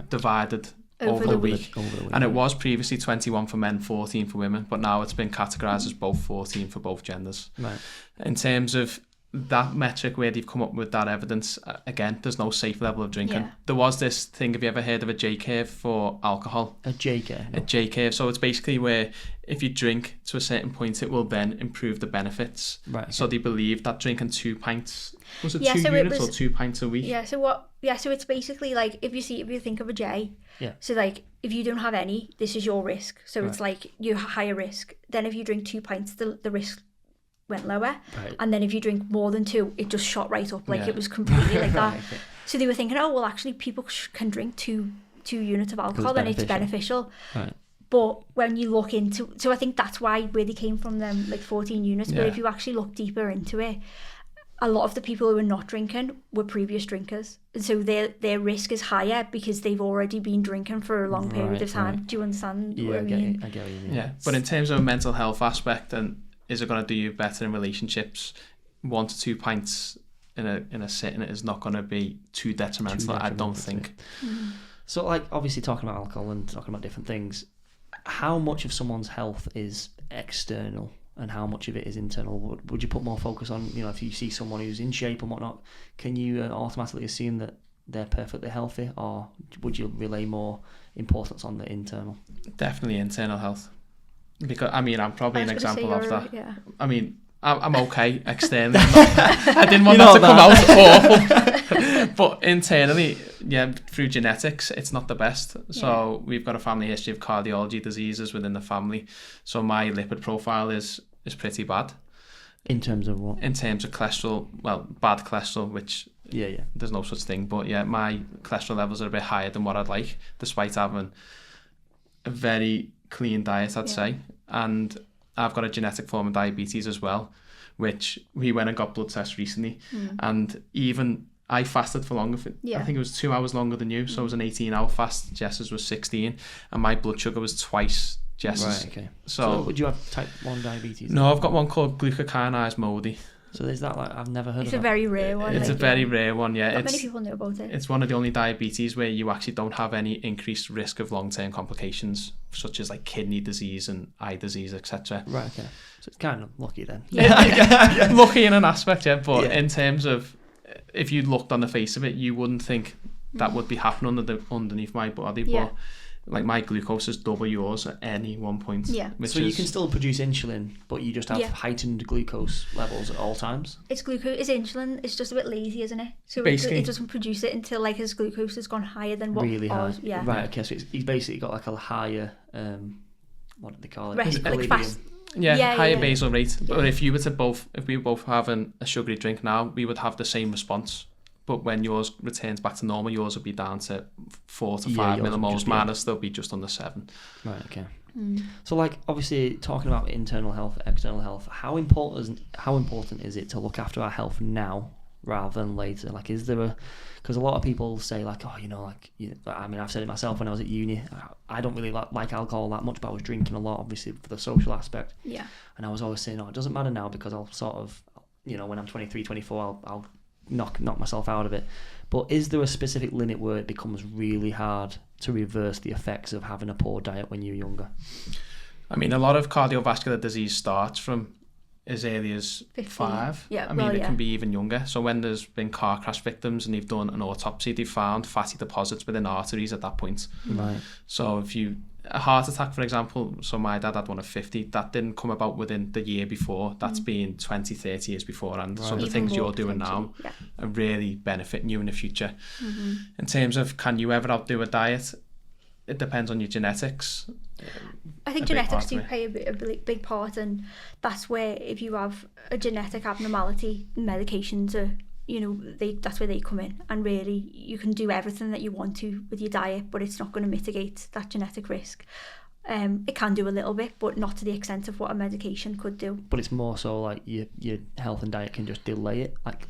divided over the week. And it was previously 21 for men, 14 for women, but now it's been categorised as both 14 for both genders. Right. In terms of that metric, where they've come up with that evidence, again, there's no safe level of drinking. Yeah. There was this thing, have you ever heard of a J-curve for alcohol? A J-curve? No. A J-curve. So it's basically where if you drink to a certain point, it will then improve the benefits. Right. Okay. So they believe that drinking 2 pints, was it 2 so units or 2 pints a week? So it's basically like, if you think of a J, so like if you don't have any, this is your risk. So it's like you're higher risk. Then if you drink 2 pints, the risk went lower, and then if you drink more than 2, it just shot right up, like it was completely like that. Okay. So they were thinking, oh well, actually people can drink two units of alcohol and it's beneficial. Right. But when you look into, so I think that's where they came from, them like 14 units. But if you actually look deeper into it, a lot of the people who were not drinking were previous drinkers, and so their risk is higher because they've already been drinking for a long period of time. Do you understand what I mean? I get what you mean. Yeah, but in terms of a mental health aspect, and is it going to do you better in relationships? 1 to 2 pints in a sitting is not going to be too detrimental, I don't think. So, like, obviously talking about alcohol and talking about different things, how much of someone's health is external and how much of it is internal? Would you put more focus on, if you see someone who's in shape and whatnot, can you automatically assume that they're perfectly healthy, or would you relay more importance on the internal? Definitely internal health. Because I'm probably an example of that. Yeah. I'm okay externally. I didn't want that to come out awful. But internally, through genetics, it's not the best. So we've got a family history of cardiology diseases within the family. So my lipid profile is pretty bad. In terms of what? In terms of cholesterol, bad cholesterol, which there's no such thing. But my cholesterol levels are a bit higher than what I'd like, despite having a very clean diet, I'd say. And I've got a genetic form of diabetes as well, which we went and got blood tests recently. And even I fasted for longer. I think it was 2 hours longer than you. So it was an 18-hour fast. Jess's was 16. And my blood sugar was twice Jess's. Right, okay. So would you have type 1 diabetes? No, I've got one called glucokinase MODY. So is that I've never heard of it? It's a very rare one. It's a very rare one, yeah. Not many people know about it. It's one of the only diabetes where you actually don't have any increased risk of long-term complications, such as like kidney disease and eye disease, etc. Right, okay. So it's kind of lucky then. Yeah. Lucky in an aspect, but in terms of, if you looked on the face of it, you wouldn't think that would be happening underneath my body, but like my glucose is double yours at any one point. Yeah. So you can still produce insulin, but you just have heightened glucose levels at all times? It's insulin. It's just a bit lazy, isn't it? So it doesn't produce it until like his glucose has gone higher than what really high. Yeah. Right, okay. So he's basically got like a higher, what do they call it? Like fast. Higher basal rate. Yeah. But if we were both having a sugary drink now, we would have the same response. But when yours returns back to normal, yours will be down to 4 to 5 millimoles. Mine will still be just under 7. Right, okay. So, like, obviously, talking about internal health, external health, how important is it to look after our health now rather than later? Like, is there because a lot of people say, like, I've said it myself when I was at uni. I don't really like alcohol that much, but I was drinking a lot, obviously, for the social aspect. Yeah. And I was always saying, it doesn't matter now because I'll sort of, when I'm 23, 24, I'll knock myself out of it. But is there a specific limit where it becomes really hard to reverse the effects of having a poor diet when you're younger? I mean, a lot of cardiovascular disease starts from as early as 15. 5. Yeah, I mean, it can be even younger. So when there's been car crash victims and they've done an autopsy, they've found fatty deposits within arteries at that point. Right. So a heart attack, for example, so my dad had one at 50, that didn't come about within the year before. That's been 20, 30 years before. And so the Even things more you're doing now yeah. are really benefiting you in the future. In terms of, can you ever outdo a diet? It depends on your genetics. I think genetics do play a big part, and that's where if you have a genetic abnormality, medications are, that's where they come in, and really you can do everything that you want to with your diet, but it's not going to mitigate that genetic risk. It can do a little bit, but not to the extent of what a medication could do. But it's more so like your health and diet can just delay it. Like,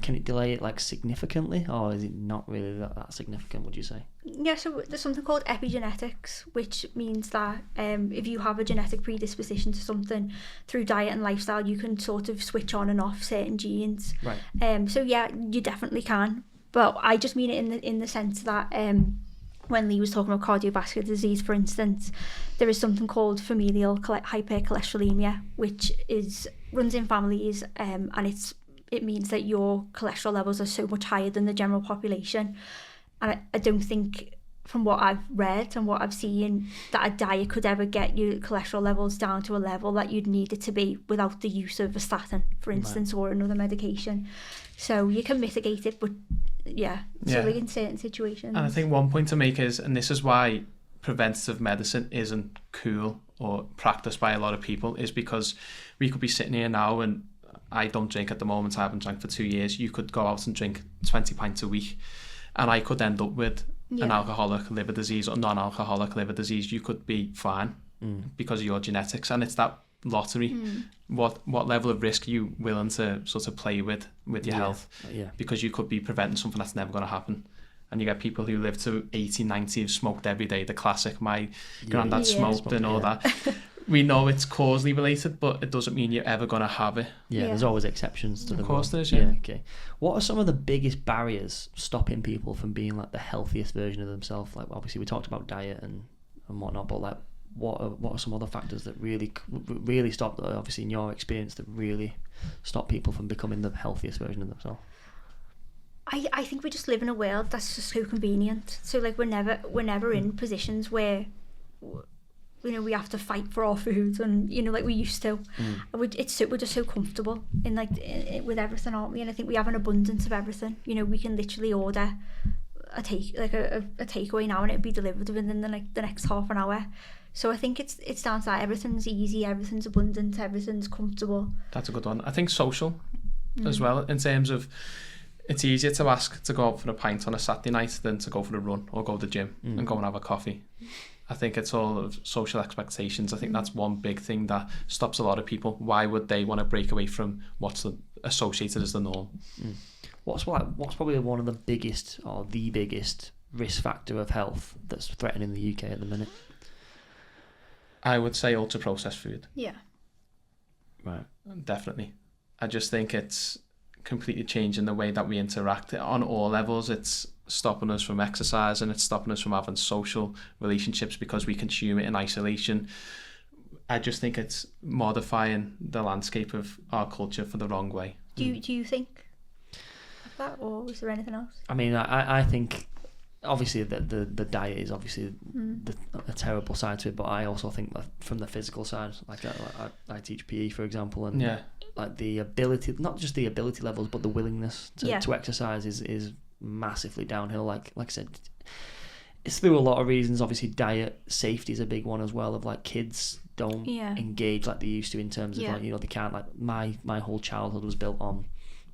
can it delay it like significantly, or is it not really that significant, would you say? Yeah, so there's something called epigenetics, which means that if you have a genetic predisposition to something, through diet and lifestyle, you can sort of switch on and off certain genes. Right. So yeah, you definitely can. But I just mean it in the sense that when Lee was talking about cardiovascular disease, for instance, there is something called familial hypercholesterolemia, which runs in families, and it means that your cholesterol levels are so much higher than the general population. And I don't think, from what I've read and what I've seen, that a diet could ever get your cholesterol levels down to a level that you'd need it to be without the use of a statin, for instance, or another medication. So you can mitigate it, but like in certain situations. And I think one point to make is, and this is why preventative medicine isn't cool or practiced by a lot of people, is because we could be sitting here now, and I don't drink at the moment, I haven't drank for 2 years. You could go out and drink 20 pints a week, and I could end up with an alcoholic liver disease or non-alcoholic liver disease. You could be fine because of your genetics, and it's that lottery. What level of risk are you willing to sort of play with your health? Because you could be preventing something that's never going to happen. And you get people who live to 80, 90, who've smoked every day, the classic, my granddad smoked and all that. We know it's causally related, but it doesn't mean you're ever going to have it. Yeah, there's always exceptions to the rule. Of course there's, yeah. Okay. What are some of the biggest barriers stopping people from being like the healthiest version of themselves? Like, obviously we talked about diet and whatnot, but like, what are some other factors that really stop, obviously in your experience, that really stop people from becoming the healthiest version of themselves? I think we just live in a world that's just so convenient. So like we're never in positions where we have to fight for our food, and like we used to. We're just so comfortable in with everything, aren't we? And I think we have an abundance of everything. We can literally order a takeaway now and it'd be delivered within the next half an hour. So I think it's down to that. Everything's easy, everything's abundant, everything's comfortable. That's a good one. I think social as well, in terms of, it's easier to ask to go out for a pint on a Saturday night than to go for a run or go to the gym and go and have a coffee. I think it's all of social expectations. I think that's one big thing that stops a lot of people. Why would they want to break away from what's associated as the norm? What's probably one of the biggest or the biggest risk factor of health that's threatening the UK at the minute? I would say ultra processed food. Yeah. Right. Definitely. I just think it's completely changing the way that we interact on all levels. It's stopping us from exercise, and it's stopping us from having social relationships because we consume it in isolation. I just think it's modifying the landscape of our culture for the wrong way. Do you think of that, or is there anything else? I mean, I think obviously the diet is obviously a terrible side to it, but I also think that from the physical side, like I teach PE, for example, and like the ability, not just the ability levels, but the willingness to exercise is massively downhill. Like I said, it's through a lot of reasons. Obviously diet, safety is a big one as well, of like kids don't engage like they used to, in terms of like, they can't, like my whole childhood was built on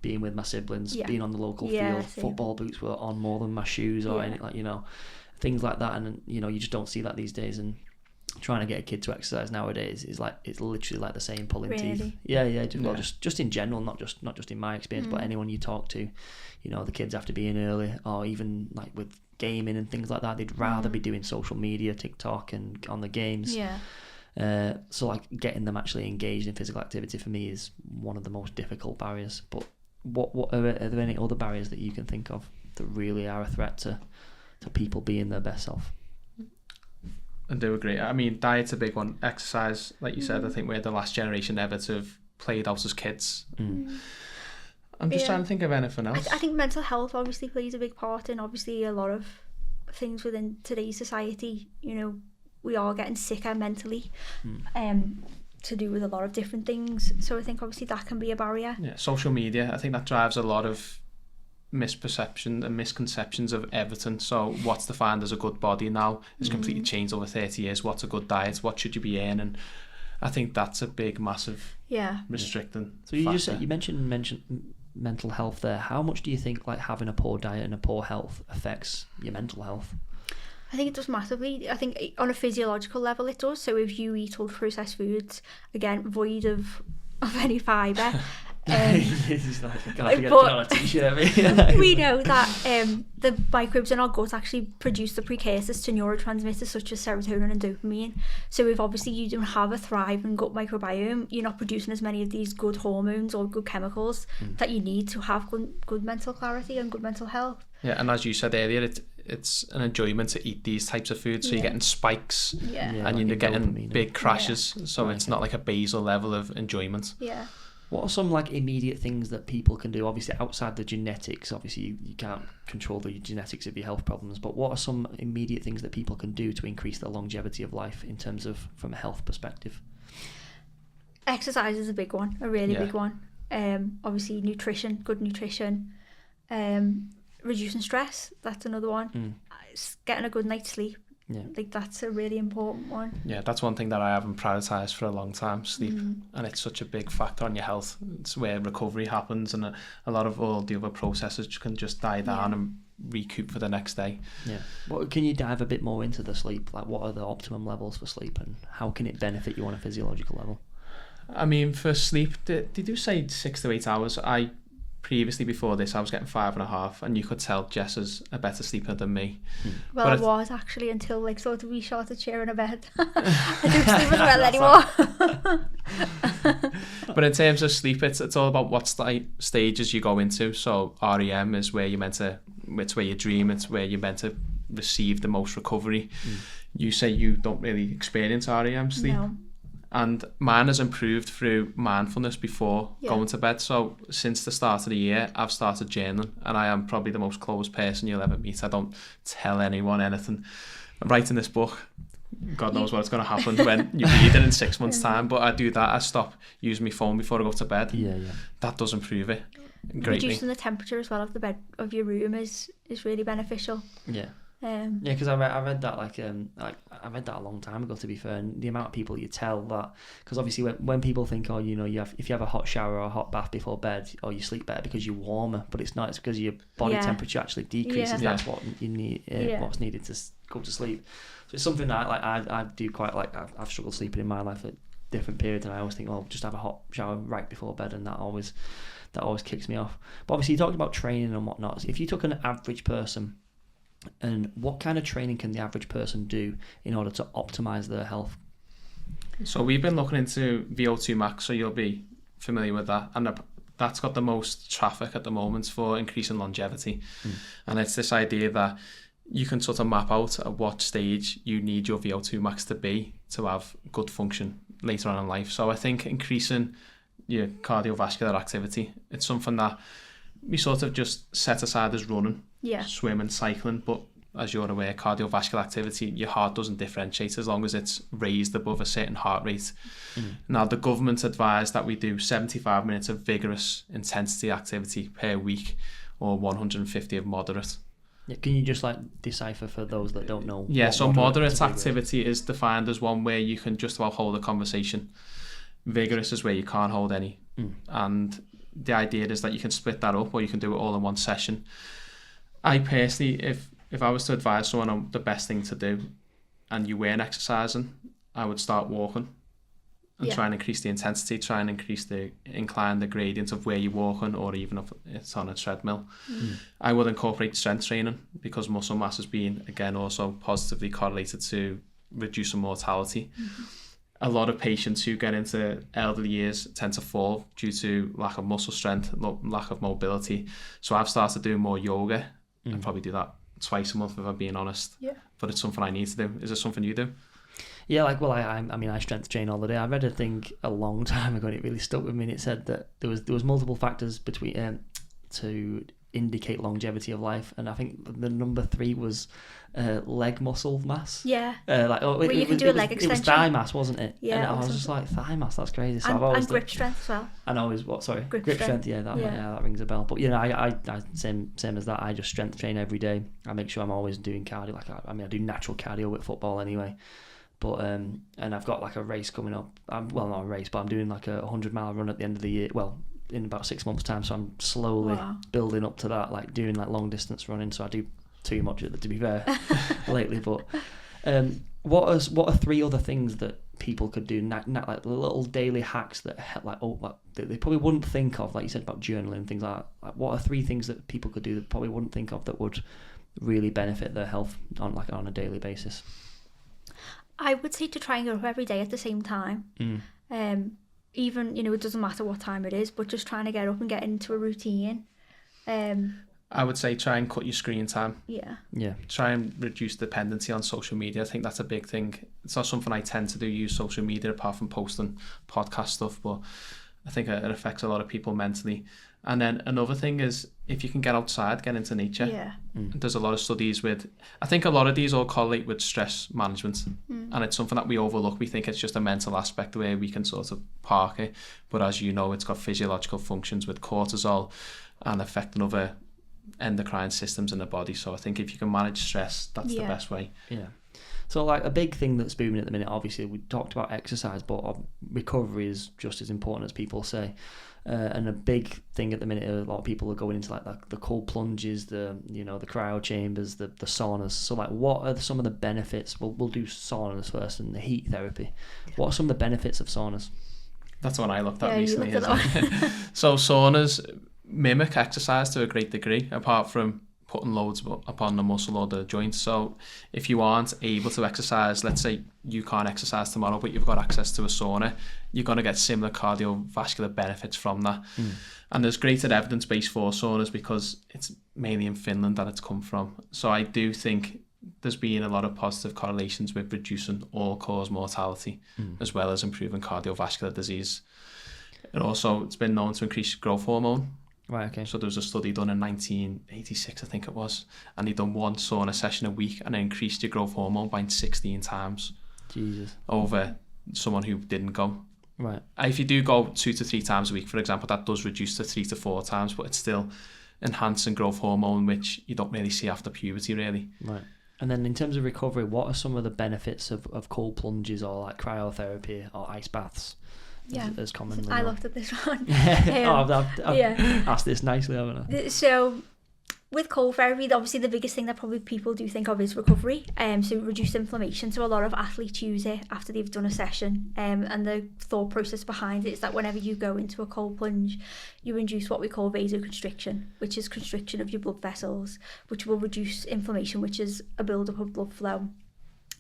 being with my siblings, being on the local field. Football boots were on more than my shoes or anything, like, things like that. And you just don't see that these days. And trying to get a kid to exercise nowadays is like, it's literally like the same pulling teeth. Well, just in general, not just in my experience, but anyone you talk to, the kids have to be in early, or even like with gaming and things like that, they'd rather be doing social media, TikTok and on the games. So like getting them actually engaged in physical activity for me is one of the most difficult barriers. But what are there any other barriers that you can think of that really are a threat to people being their best self? I do agree. I mean, diet's a big one. Exercise, like you said, I think we're the last generation ever to have played out as kids. I'm just trying to think of anything else. I think mental health obviously plays a big part in obviously a lot of things within today's society. You know, we are getting sicker mentally, to do with a lot of different things. So I think obviously that can be a barrier. Yeah, social media, I think that drives a lot of misperception and misconceptions of everything. So what's defined as a good body now has completely changed over 30 years. What's a good diet? What should you be earning? I think that's a big, massive restricting So you factor. just said, you mentioned mental health there. How much do you think like having a poor diet and a poor health affects your mental health? I think it does massively. I think on a physiological level it does. So if you eat ultra processed foods, again, void of any fibre, It's like, I can't get on a t-shirt. we know that the microbes in our gut actually produce the precursors to neurotransmitters such as serotonin and dopamine. So if obviously you don't have a thriving gut microbiome, you're not producing as many of these good hormones or good chemicals that you need to have good mental clarity and good mental health. Yeah, and as you said earlier, it's an enjoyment to eat these types of foods. So you're getting spikes and like you're getting dopamine. big crashes. So it's not like a basal level of enjoyment. Yeah. What are some like immediate things that people can do? Obviously, outside the genetics, obviously you can't control the genetics of your health problems. But what are some immediate things that people can do to increase their longevity of life in terms of from a health perspective? Exercise is a big one, a really big one. Obviously, nutrition, good nutrition. Reducing stress, that's another one. Getting a good night's sleep. Yeah. Like that's a really important one. Yeah, that's one thing that I haven't prioritised for a long time, sleep. And it's such a big factor on your health. It's where recovery happens, and a lot of all the other processes can just die down and recoup for the next day. Yeah. Well, can you dive a bit more into the sleep? Like, what are the optimum levels for sleep, and how can it benefit you on a physiological level? I mean, for sleep, they do say 6 to 8 hours. Previously, before this, I was getting 5.5, and you could tell Jess is a better sleeper than me. Well, I was actually until like sort of we started sharing a bed. I don't sleep as well anymore. But in terms of sleep, it's all about what stages you go into. So REM is where it's where you dream, it's where you're meant to receive the most recovery. You say you don't really experience REM sleep. No. And mine has improved through mindfulness before going to bed. So since the start of the year, I've started journaling, and I am probably the most closed person you'll ever meet. I don't tell anyone anything. I'm writing this book. God knows what's going to happen when you read it in 6 months' time. But I do that. I stop using my phone before I go to bed. Yeah. That does improve it greatly. Reducing the temperature as well of the bed of your room is really beneficial. Yeah. Because I read that I read that a long time ago, to be fair, and the amount of people you tell that, because obviously when people think, if you have a hot shower or a hot bath before bed, you sleep better because you're warmer, but it's not. It's because your body temperature actually decreases. That's what you need. What's needed to go to sleep. So it's something that I do quite like. I've struggled sleeping in my life at different periods, and I always think, just have a hot shower right before bed, and that always kicks me off. But obviously you talked about training and whatnot. If you took an average person, and what kind of training can the average person do in order to optimize their health? So we've been looking into VO2 max, so you'll be familiar with that, and that's got the most traffic at the moment for increasing longevity. And it's this idea that you can sort of map out at what stage you need your VO2 max to be to have good function later on in life. So I think increasing your cardiovascular activity, it's something that we sort of just set aside as running, swimming, cycling, but as you're aware, cardiovascular activity, your heart doesn't differentiate as long as it's raised above a certain heart rate. Now, the government advised that we do 75 minutes of vigorous intensity activity per week, or 150 of moderate. Yeah, can you just decipher for those that don't know? Yeah, so moderate activity is defined as one where you can just about hold a conversation. Vigorous is where you can't hold any. And the idea is that you can split that up, or you can do it all in one session. I personally, if I was to advise someone on the best thing to do and you weren't exercising, I would start walking and try and increase the intensity, try and increase the incline, the gradient of where you're walking, or even if it's on a treadmill. I would incorporate strength training, because muscle mass has been, again, also positively correlated to reducing mortality. a lot of patients who get into elderly years tend to fall due to lack of muscle strength, lack of mobility. So I've started doing more yoga. I probably do that twice a month if I'm being honest. Yeah. But it's something I need to do. Is it something you do? Yeah, like, well, I mean, I strength train all the day. I read a thing a long time ago, and it really stuck with me. And it said that there was multiple factors between to indicate longevity of life, and I think the number 3 was leg muscle mass. Yeah. Where you can do a leg extension. It was thigh mass, wasn't it? Yeah. And I was just like, thigh mass, that's crazy. So and, I've always and grip strength as well. And always what? Sorry, grip strength. Yeah, that rings a bell. But I same as that. I just strength train every day. I make sure I'm always doing cardio. Like I do natural cardio with football anyway. But and I've got like a race coming up. Well, not a race, but I'm doing like a 100-mile run at the end of the year. Well, in about 6 months' time. So I'm slowly building up to that, like doing like long distance running. So I do too much, to be fair, lately. But what are 3 other things that people could do, like little daily hacks that they probably wouldn't think of, like you said about journaling and things like that. Like, what are 3 things that people could do that probably wouldn't think of that would really benefit their health on a daily basis? I would say to try and get up every day at the same time. Even, it doesn't matter what time it is, but just trying to get up and get into a routine. I would say try and cut your screen time. Yeah. Try and reduce dependency on social media. I think that's a big thing. It's not something I tend to do, use social media, apart from posting podcast stuff, but I think it affects a lot of people mentally. And then another thing is, if you can get outside, get into nature. Yeah. There's a lot of studies I think a lot of these all correlate with stress management. And it's something that we overlook. We think it's just a mental aspect where we can sort of park it. But as you know, it's got physiological functions with cortisol and affecting other endocrine systems in the body. So I think if you can manage stress, that's the best way. Yeah. So like a big thing that's booming at the minute, obviously we talked about exercise, but recovery is just as important as people say. And a big thing at the minute, a lot of people are going into like the cold plunges, the cryo chambers, the saunas. So like, what are some of the benefits? We'll do saunas first and the heat therapy. What are some of the benefits of saunas? That's the one I looked at recently. So saunas mimic exercise to a great degree, apart from putting loads upon the muscle or the joint. So if you aren't able to exercise, let's say you can't exercise tomorrow, but you've got access to a sauna, you're going to get similar cardiovascular benefits from that. And there's greater evidence base for saunas because it's mainly in Finland that it's come from. So I do think there's been a lot of positive correlations with reducing all-cause mortality as well as improving cardiovascular disease. And also it's been known to increase growth hormone. Right, okay. So there was a study done in 1986, I think it was, and they'd done 1 sauna session a week and it increased your growth hormone by 16 times. Jesus. Over someone who didn't go. Right. If you do go 2 to 3 times a week, for example, that does reduce to 3 to 4 times, but it's still enhancing growth hormone, which you don't really see after puberty, really. Right. And then in terms of recovery, what are some of the benefits of cold plunges or like cryotherapy or ice baths? As commonly. I looked at this one. I've asked this nicely, haven't I? So with cold therapy, obviously the biggest thing that probably people do think of is recovery. So reduced inflammation. So a lot of athletes use it after they've done a session. And the thought process behind it is that whenever you go into a cold plunge, you induce what we call vasoconstriction, which is constriction of your blood vessels, which will reduce inflammation, which is a build-up of blood flow.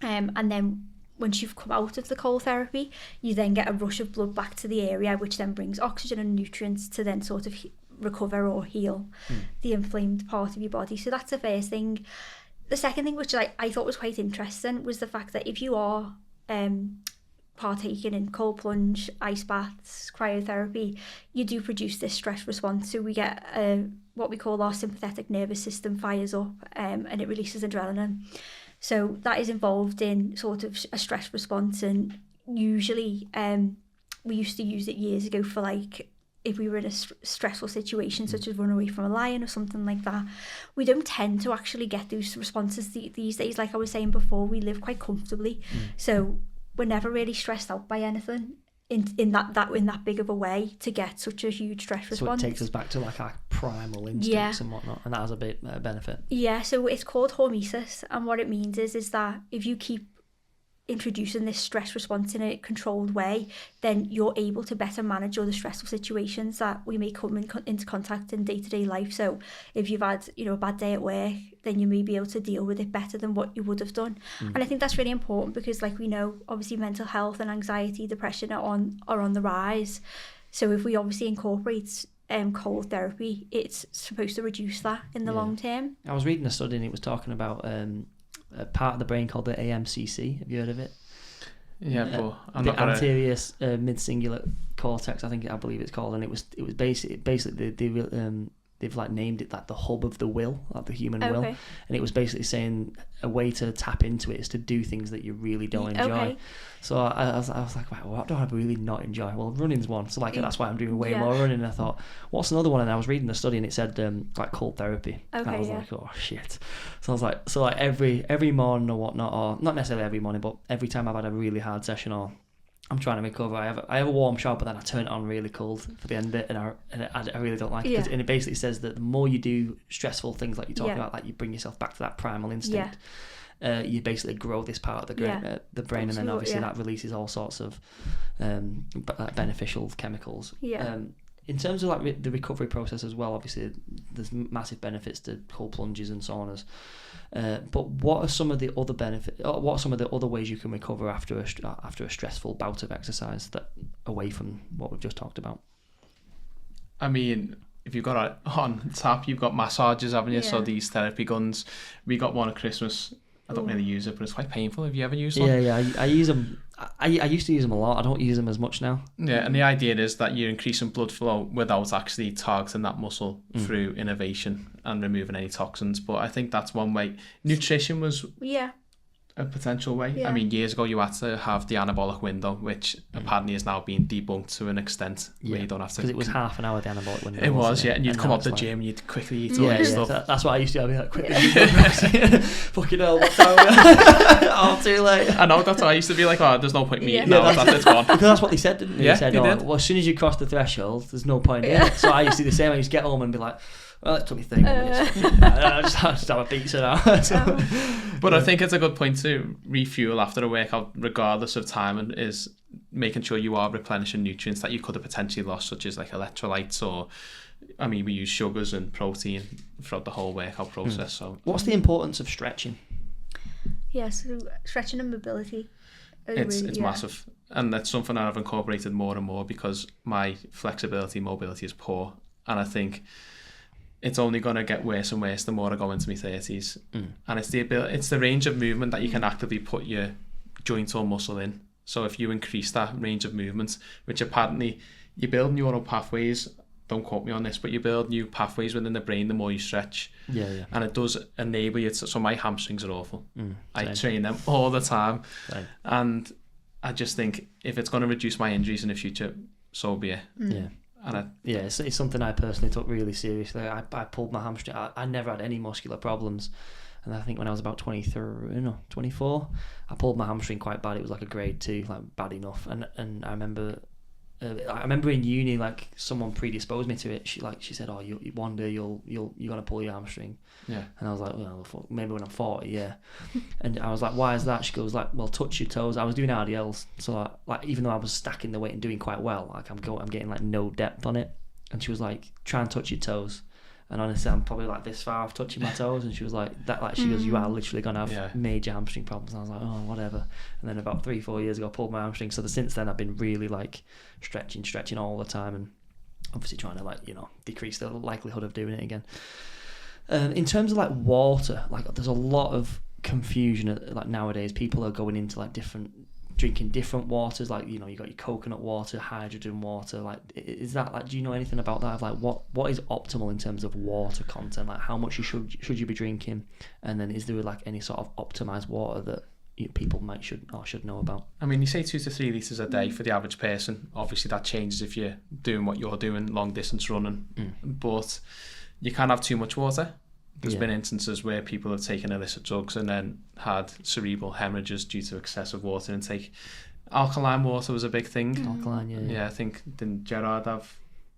And then once you've come out of the cold therapy, you then get a rush of blood back to the area, which then brings oxygen and nutrients to then sort of recover or heal the inflamed part of your body. So that's the first thing. The second thing, which I thought was quite interesting, was the fact that if you are partaking in cold plunge, ice baths, cryotherapy, you do produce this stress response. So we get what we call our sympathetic nervous system fires up and it releases adrenaline. So that is involved in sort of a stress response, and usually we used to use it years ago for like if we were in a stressful situation such as run away from a lion or something like that. We don't tend to actually get those responses these days. Like I was saying before, we live quite comfortably, so we're never really stressed out by anything in that big of a way to get such a huge stress response. So it takes us back to like our primal instincts and whatnot, and that has a bit benefit. Yeah, so it's called hormesis, and what it means is that if you keep introducing this stress response in a controlled way, then you're able to better manage all the stressful situations that we may come into contact in day-to-day life. So if you've had, you know, a bad day at work, then you may be able to deal with it better than what you would have done. And I think that's really important because, like we know, obviously mental health and anxiety, depression are on the rise. So if we obviously incorporate cold therapy, it's supposed to reduce that in the long term. I was reading a study and it was talking about a part of the brain called the AMCC. Have you heard of it? Yeah, but I'm the not gonna... anterior mid-cingulate cortex, I believe it's called, and it was basically they've like named it like the hub of the will, like the human will, and it was basically saying a way to tap into it is to do things that you really don't enjoy. So I was like, wow, what do I really not enjoy? Well, running's one, so like that's why I'm doing way more running. And I thought, what's another one? And I was reading the study and it said like cold therapy. And I was like, oh shit. So I was like, every morning or whatnot, or not necessarily every morning, but every time I've had a really hard session or I'm trying to recover, I have a warm shower, but then I turn it on really cold for the end of it, and I really don't like it. And it basically says that the more you do stressful things like you're talking about, like you bring yourself back to that primal instinct, you basically grow this part of the brain, and then obviously that releases all sorts of beneficial chemicals. In terms of like the recovery process as well, obviously there's massive benefits to cold plunges and saunas. But what are some of the other benefits? What are some of the other ways you can recover after a stressful bout of exercise that away from what we've just talked about? I mean, if you've got it on tap, you've got massages, haven't you? So these therapy guns. We got one at Christmas. I don't really use it, but it's quite painful. Have you ever used one? Yeah, I use them. I used to use them a lot. I don't use them as much now. Yeah, and the idea is that you're increasing blood flow without actually targeting that muscle through innervation and removing any toxins. But I think that's one way. Nutrition was a potential way. I mean, years ago you had to have the anabolic window, which apparently is now being debunked to an extent where you don't have to. Because it was half an hour, the anabolic window. It was, and you'd come up the gym and you'd quickly eat all this stuff. That's what I used to do. I'd be like, quickly fucking hell, what time? Oh, too late. I know, that's what I used to be like, oh, there's no point in me eating now, it's gone. Because that's what they said, didn't they? Yeah, they said, well, as soon as you cross the threshold, there's no point in it. So I used to do the same. I used to get home and be like, well, it took me 30 minutes. I just have a pizza now. But I think it's a good point to refuel after a workout, regardless of time, and is making sure you are replenishing nutrients that you could have potentially lost, such as like electrolytes or, I mean, we use sugars and protein throughout the whole workout process. So, what's the importance of stretching? So stretching and mobility. It's massive, and that's something I've incorporated more and more because my mobility is poor, and I think it's only going to get worse and worse the more I go into my 30s. And it's the range of movement that you can actively put your joint or muscle in. So if you increase that range of movements, which apparently you build neural pathways, don't quote me on this, but you build new pathways within the brain the more you stretch. And it does enable you to, so my hamstrings are awful. I train them all the time. And I just think if it's going to reduce my injuries in the future, so be it. And it's something I personally took really seriously. I pulled my hamstring. I never had any muscular problems, and I think when I was about 24, I pulled my hamstring quite bad. It was like a grade 2, like bad enough. And I remember in uni, like someone predisposed me to it. She said, "Oh, one day you're gonna pull your hamstring." And I was like, "Well, maybe when I'm 40, And I was like, "Why is that?" She goes, "Like, well, touch your toes." I was doing RDLs, so like even though I was stacking the weight and doing quite well, like I'm getting like no depth on it. And she was like, "Try and touch your toes." And honestly, I'm probably like this far off touching my toes. And she was like, she goes, "You are literally gonna have major hamstring problems." And I was like, "Oh, whatever." And then about 3-4 years ago, I pulled my hamstring. So since then, I've been really like stretching all the time, and obviously trying to decrease the likelihood of doing it again. In terms of like water, like there's a lot of confusion like nowadays. People are going into like drinking different waters, like you got your coconut water, hydrogen water. Like, is that like, do you know anything about that? Of like what is optimal in terms of water content? Like how much should you be drinking? And then is there like any sort of optimized water that people should know about? I mean, you say 2 to 3 litres a day for the average person. Obviously that changes if you're doing what you're doing, long distance running, but you can have too much water. There's been instances where people have taken illicit drugs and then had cerebral hemorrhages due to excessive water intake. Alkaline water was a big thing. Alkaline, I think, didn't Gerard have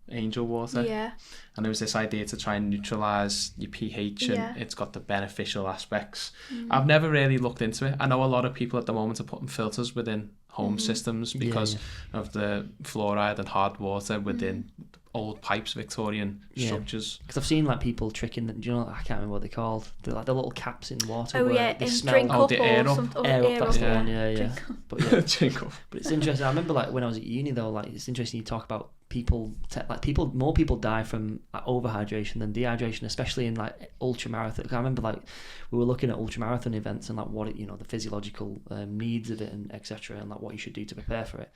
angel water. Yeah. And there was this idea to try and neutralise your pH, and Yeah. it's got the beneficial aspects. I've never really looked into it. I know a lot of people at the moment are putting filters within home systems because of the fluoride and hard water within old pipes, Victorian structures. Because I've seen like people tricking. Do you know? I can't remember what they're called. They're like the little caps in water. Oh where yeah, they in smell. drink up the or air up. something. Air up, that's the one. Yeah. Drink up. But yeah, Drink up. but it's interesting. I remember like when I was at uni though, like it's interesting you talk about more people die from like, overhydration than dehydration, especially in like ultra marathon. I remember like we were looking at ultra marathon events and like what it, the physiological needs of it and etc. and like what you should do to prepare for it.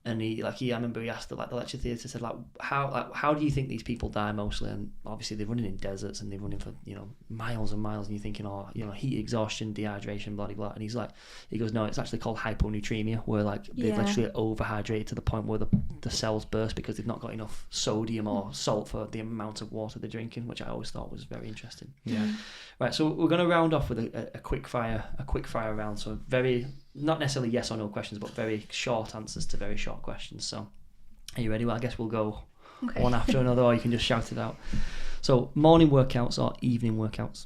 And I remember he asked the lecture theatre, said how do you think these people die mostly? And obviously they're running in deserts and they're running for miles and miles, and you're thinking heat exhaustion, dehydration, blah blah blah. And he goes no, it's actually called hyponatremia, where like they've literally overhydrated to the point where the cells burst because they've not got enough sodium or salt for the amount of water they're drinking, which I always thought was very interesting. Yeah. Right, so we're going to round off with a quick fire round. So very, not necessarily yes or no questions, but very short answers to very short questions. So are you ready? Well, I guess we'll go one after another, or you can just shout it out. So morning workouts or evening workouts?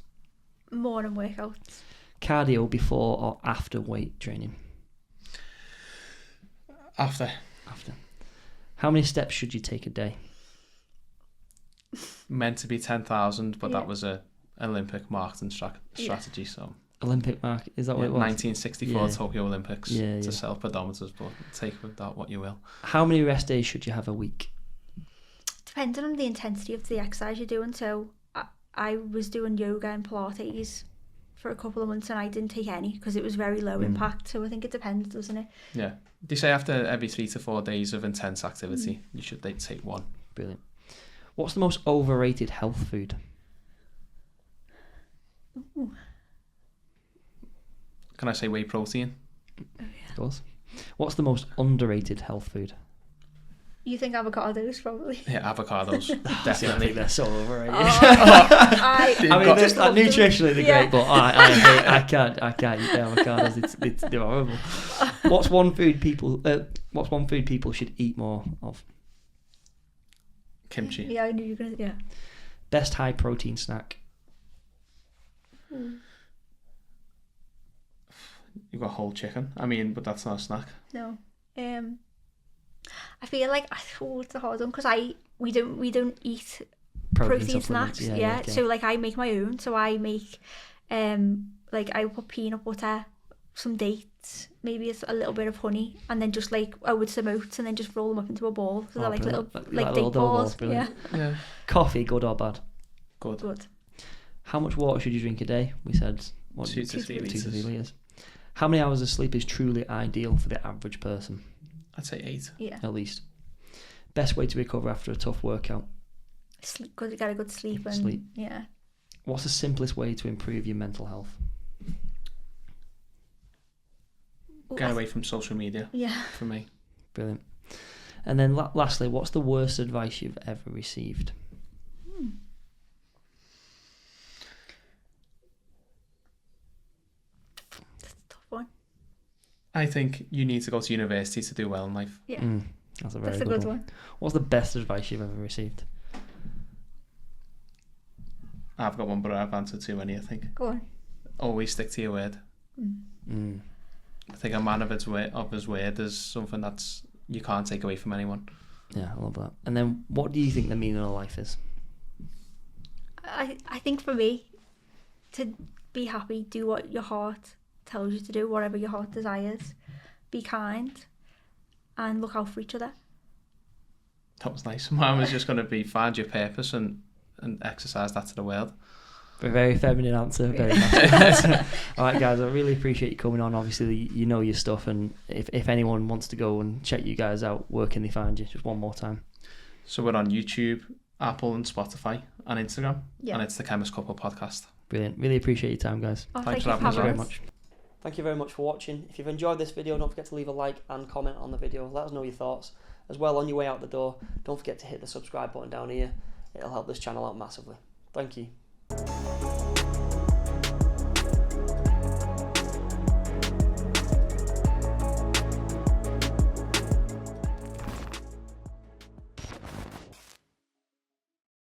Morning workouts. Cardio before or after weight training? After. How many steps should you take a day? Meant to be 10,000, but that was a Olympic marketing strategy. So Olympic mark, is that what it was? 1964 Tokyo Olympics. Yeah, to sell pedometers, but take with that what you will. How many rest days should you have a week? Depending on the intensity of the exercise you're doing. So I was doing yoga and Pilates for a couple of months and I didn't take any because it was very low impact. So I think it depends, doesn't it? Yeah. They say after every 3 to 4 days of intense activity, you should take one. Brilliant. What's the most overrated health food? Ooh. Can I say whey protein? Oh, yeah. Of course. What's the most underrated health food? You think avocados, probably? Yeah, avocados. I Definitely. think they're so overrated. I mean, nutritionally they're great, but I can't eat the avocados. They're horrible. What's one food people should eat more of? Kimchi. Yeah, I knew you were going to... Yeah. Best high protein snack? You've got whole chicken. I mean, but that's not a snack. No. I feel like it's a hard one because we don't eat protein snacks. Yeah. Okay. So like I make my own. So I make like I put peanut butter, some dates, maybe it's a little bit of honey, and then just like with some oats, and then just roll them up into a ball. So they're like little date balls. Yeah. Coffee, good or bad? Good. How much water should you drink a day? We said 2 to 3 litres. 2 to 3 litres. How many hours of sleep is truly ideal for the average person? I'd say 8. Yeah. At least. Best way to recover after a tough workout? Sleep, because you get a good sleep. And, sleep. Yeah. What's the simplest way to improve your mental health? Get away from social media. Yeah. For me. Brilliant. And then lastly, what's the worst advice you've ever received? That's a tough one. I think you need to go to university to do well in life. Yeah. That's a very good one. one. What's the best advice you've ever received? I've got one, but I've answered too many, I think. Go on. Always stick to your word. I think a man of his word is something that's you can't take away from anyone. Yeah, I love that. And then what do you think the meaning of life is? I think for me, to be happy, do what your heart tells you to do, whatever your heart desires. Be kind and look out for each other. That was nice. Mine was just going to be find your purpose and exercise that to the world. A very feminine answer, very nice. All right, guys, I really appreciate you coming on. Obviously, you know your stuff, and if anyone wants to go and check you guys out, where can they find you? Just one more time. So we're on YouTube, Apple and Spotify and Instagram, Yeah. and it's the Chemist Couple Podcast. Brilliant. Really appreciate your time, guys. Thanks for having us. Thank you very much. Thank you very much for watching. If you've enjoyed this video, don't forget to leave a like and comment on the video. Let us know your thoughts. As well, on your way out the door, don't forget to hit the subscribe button down here. It'll help this channel out massively. Thank you.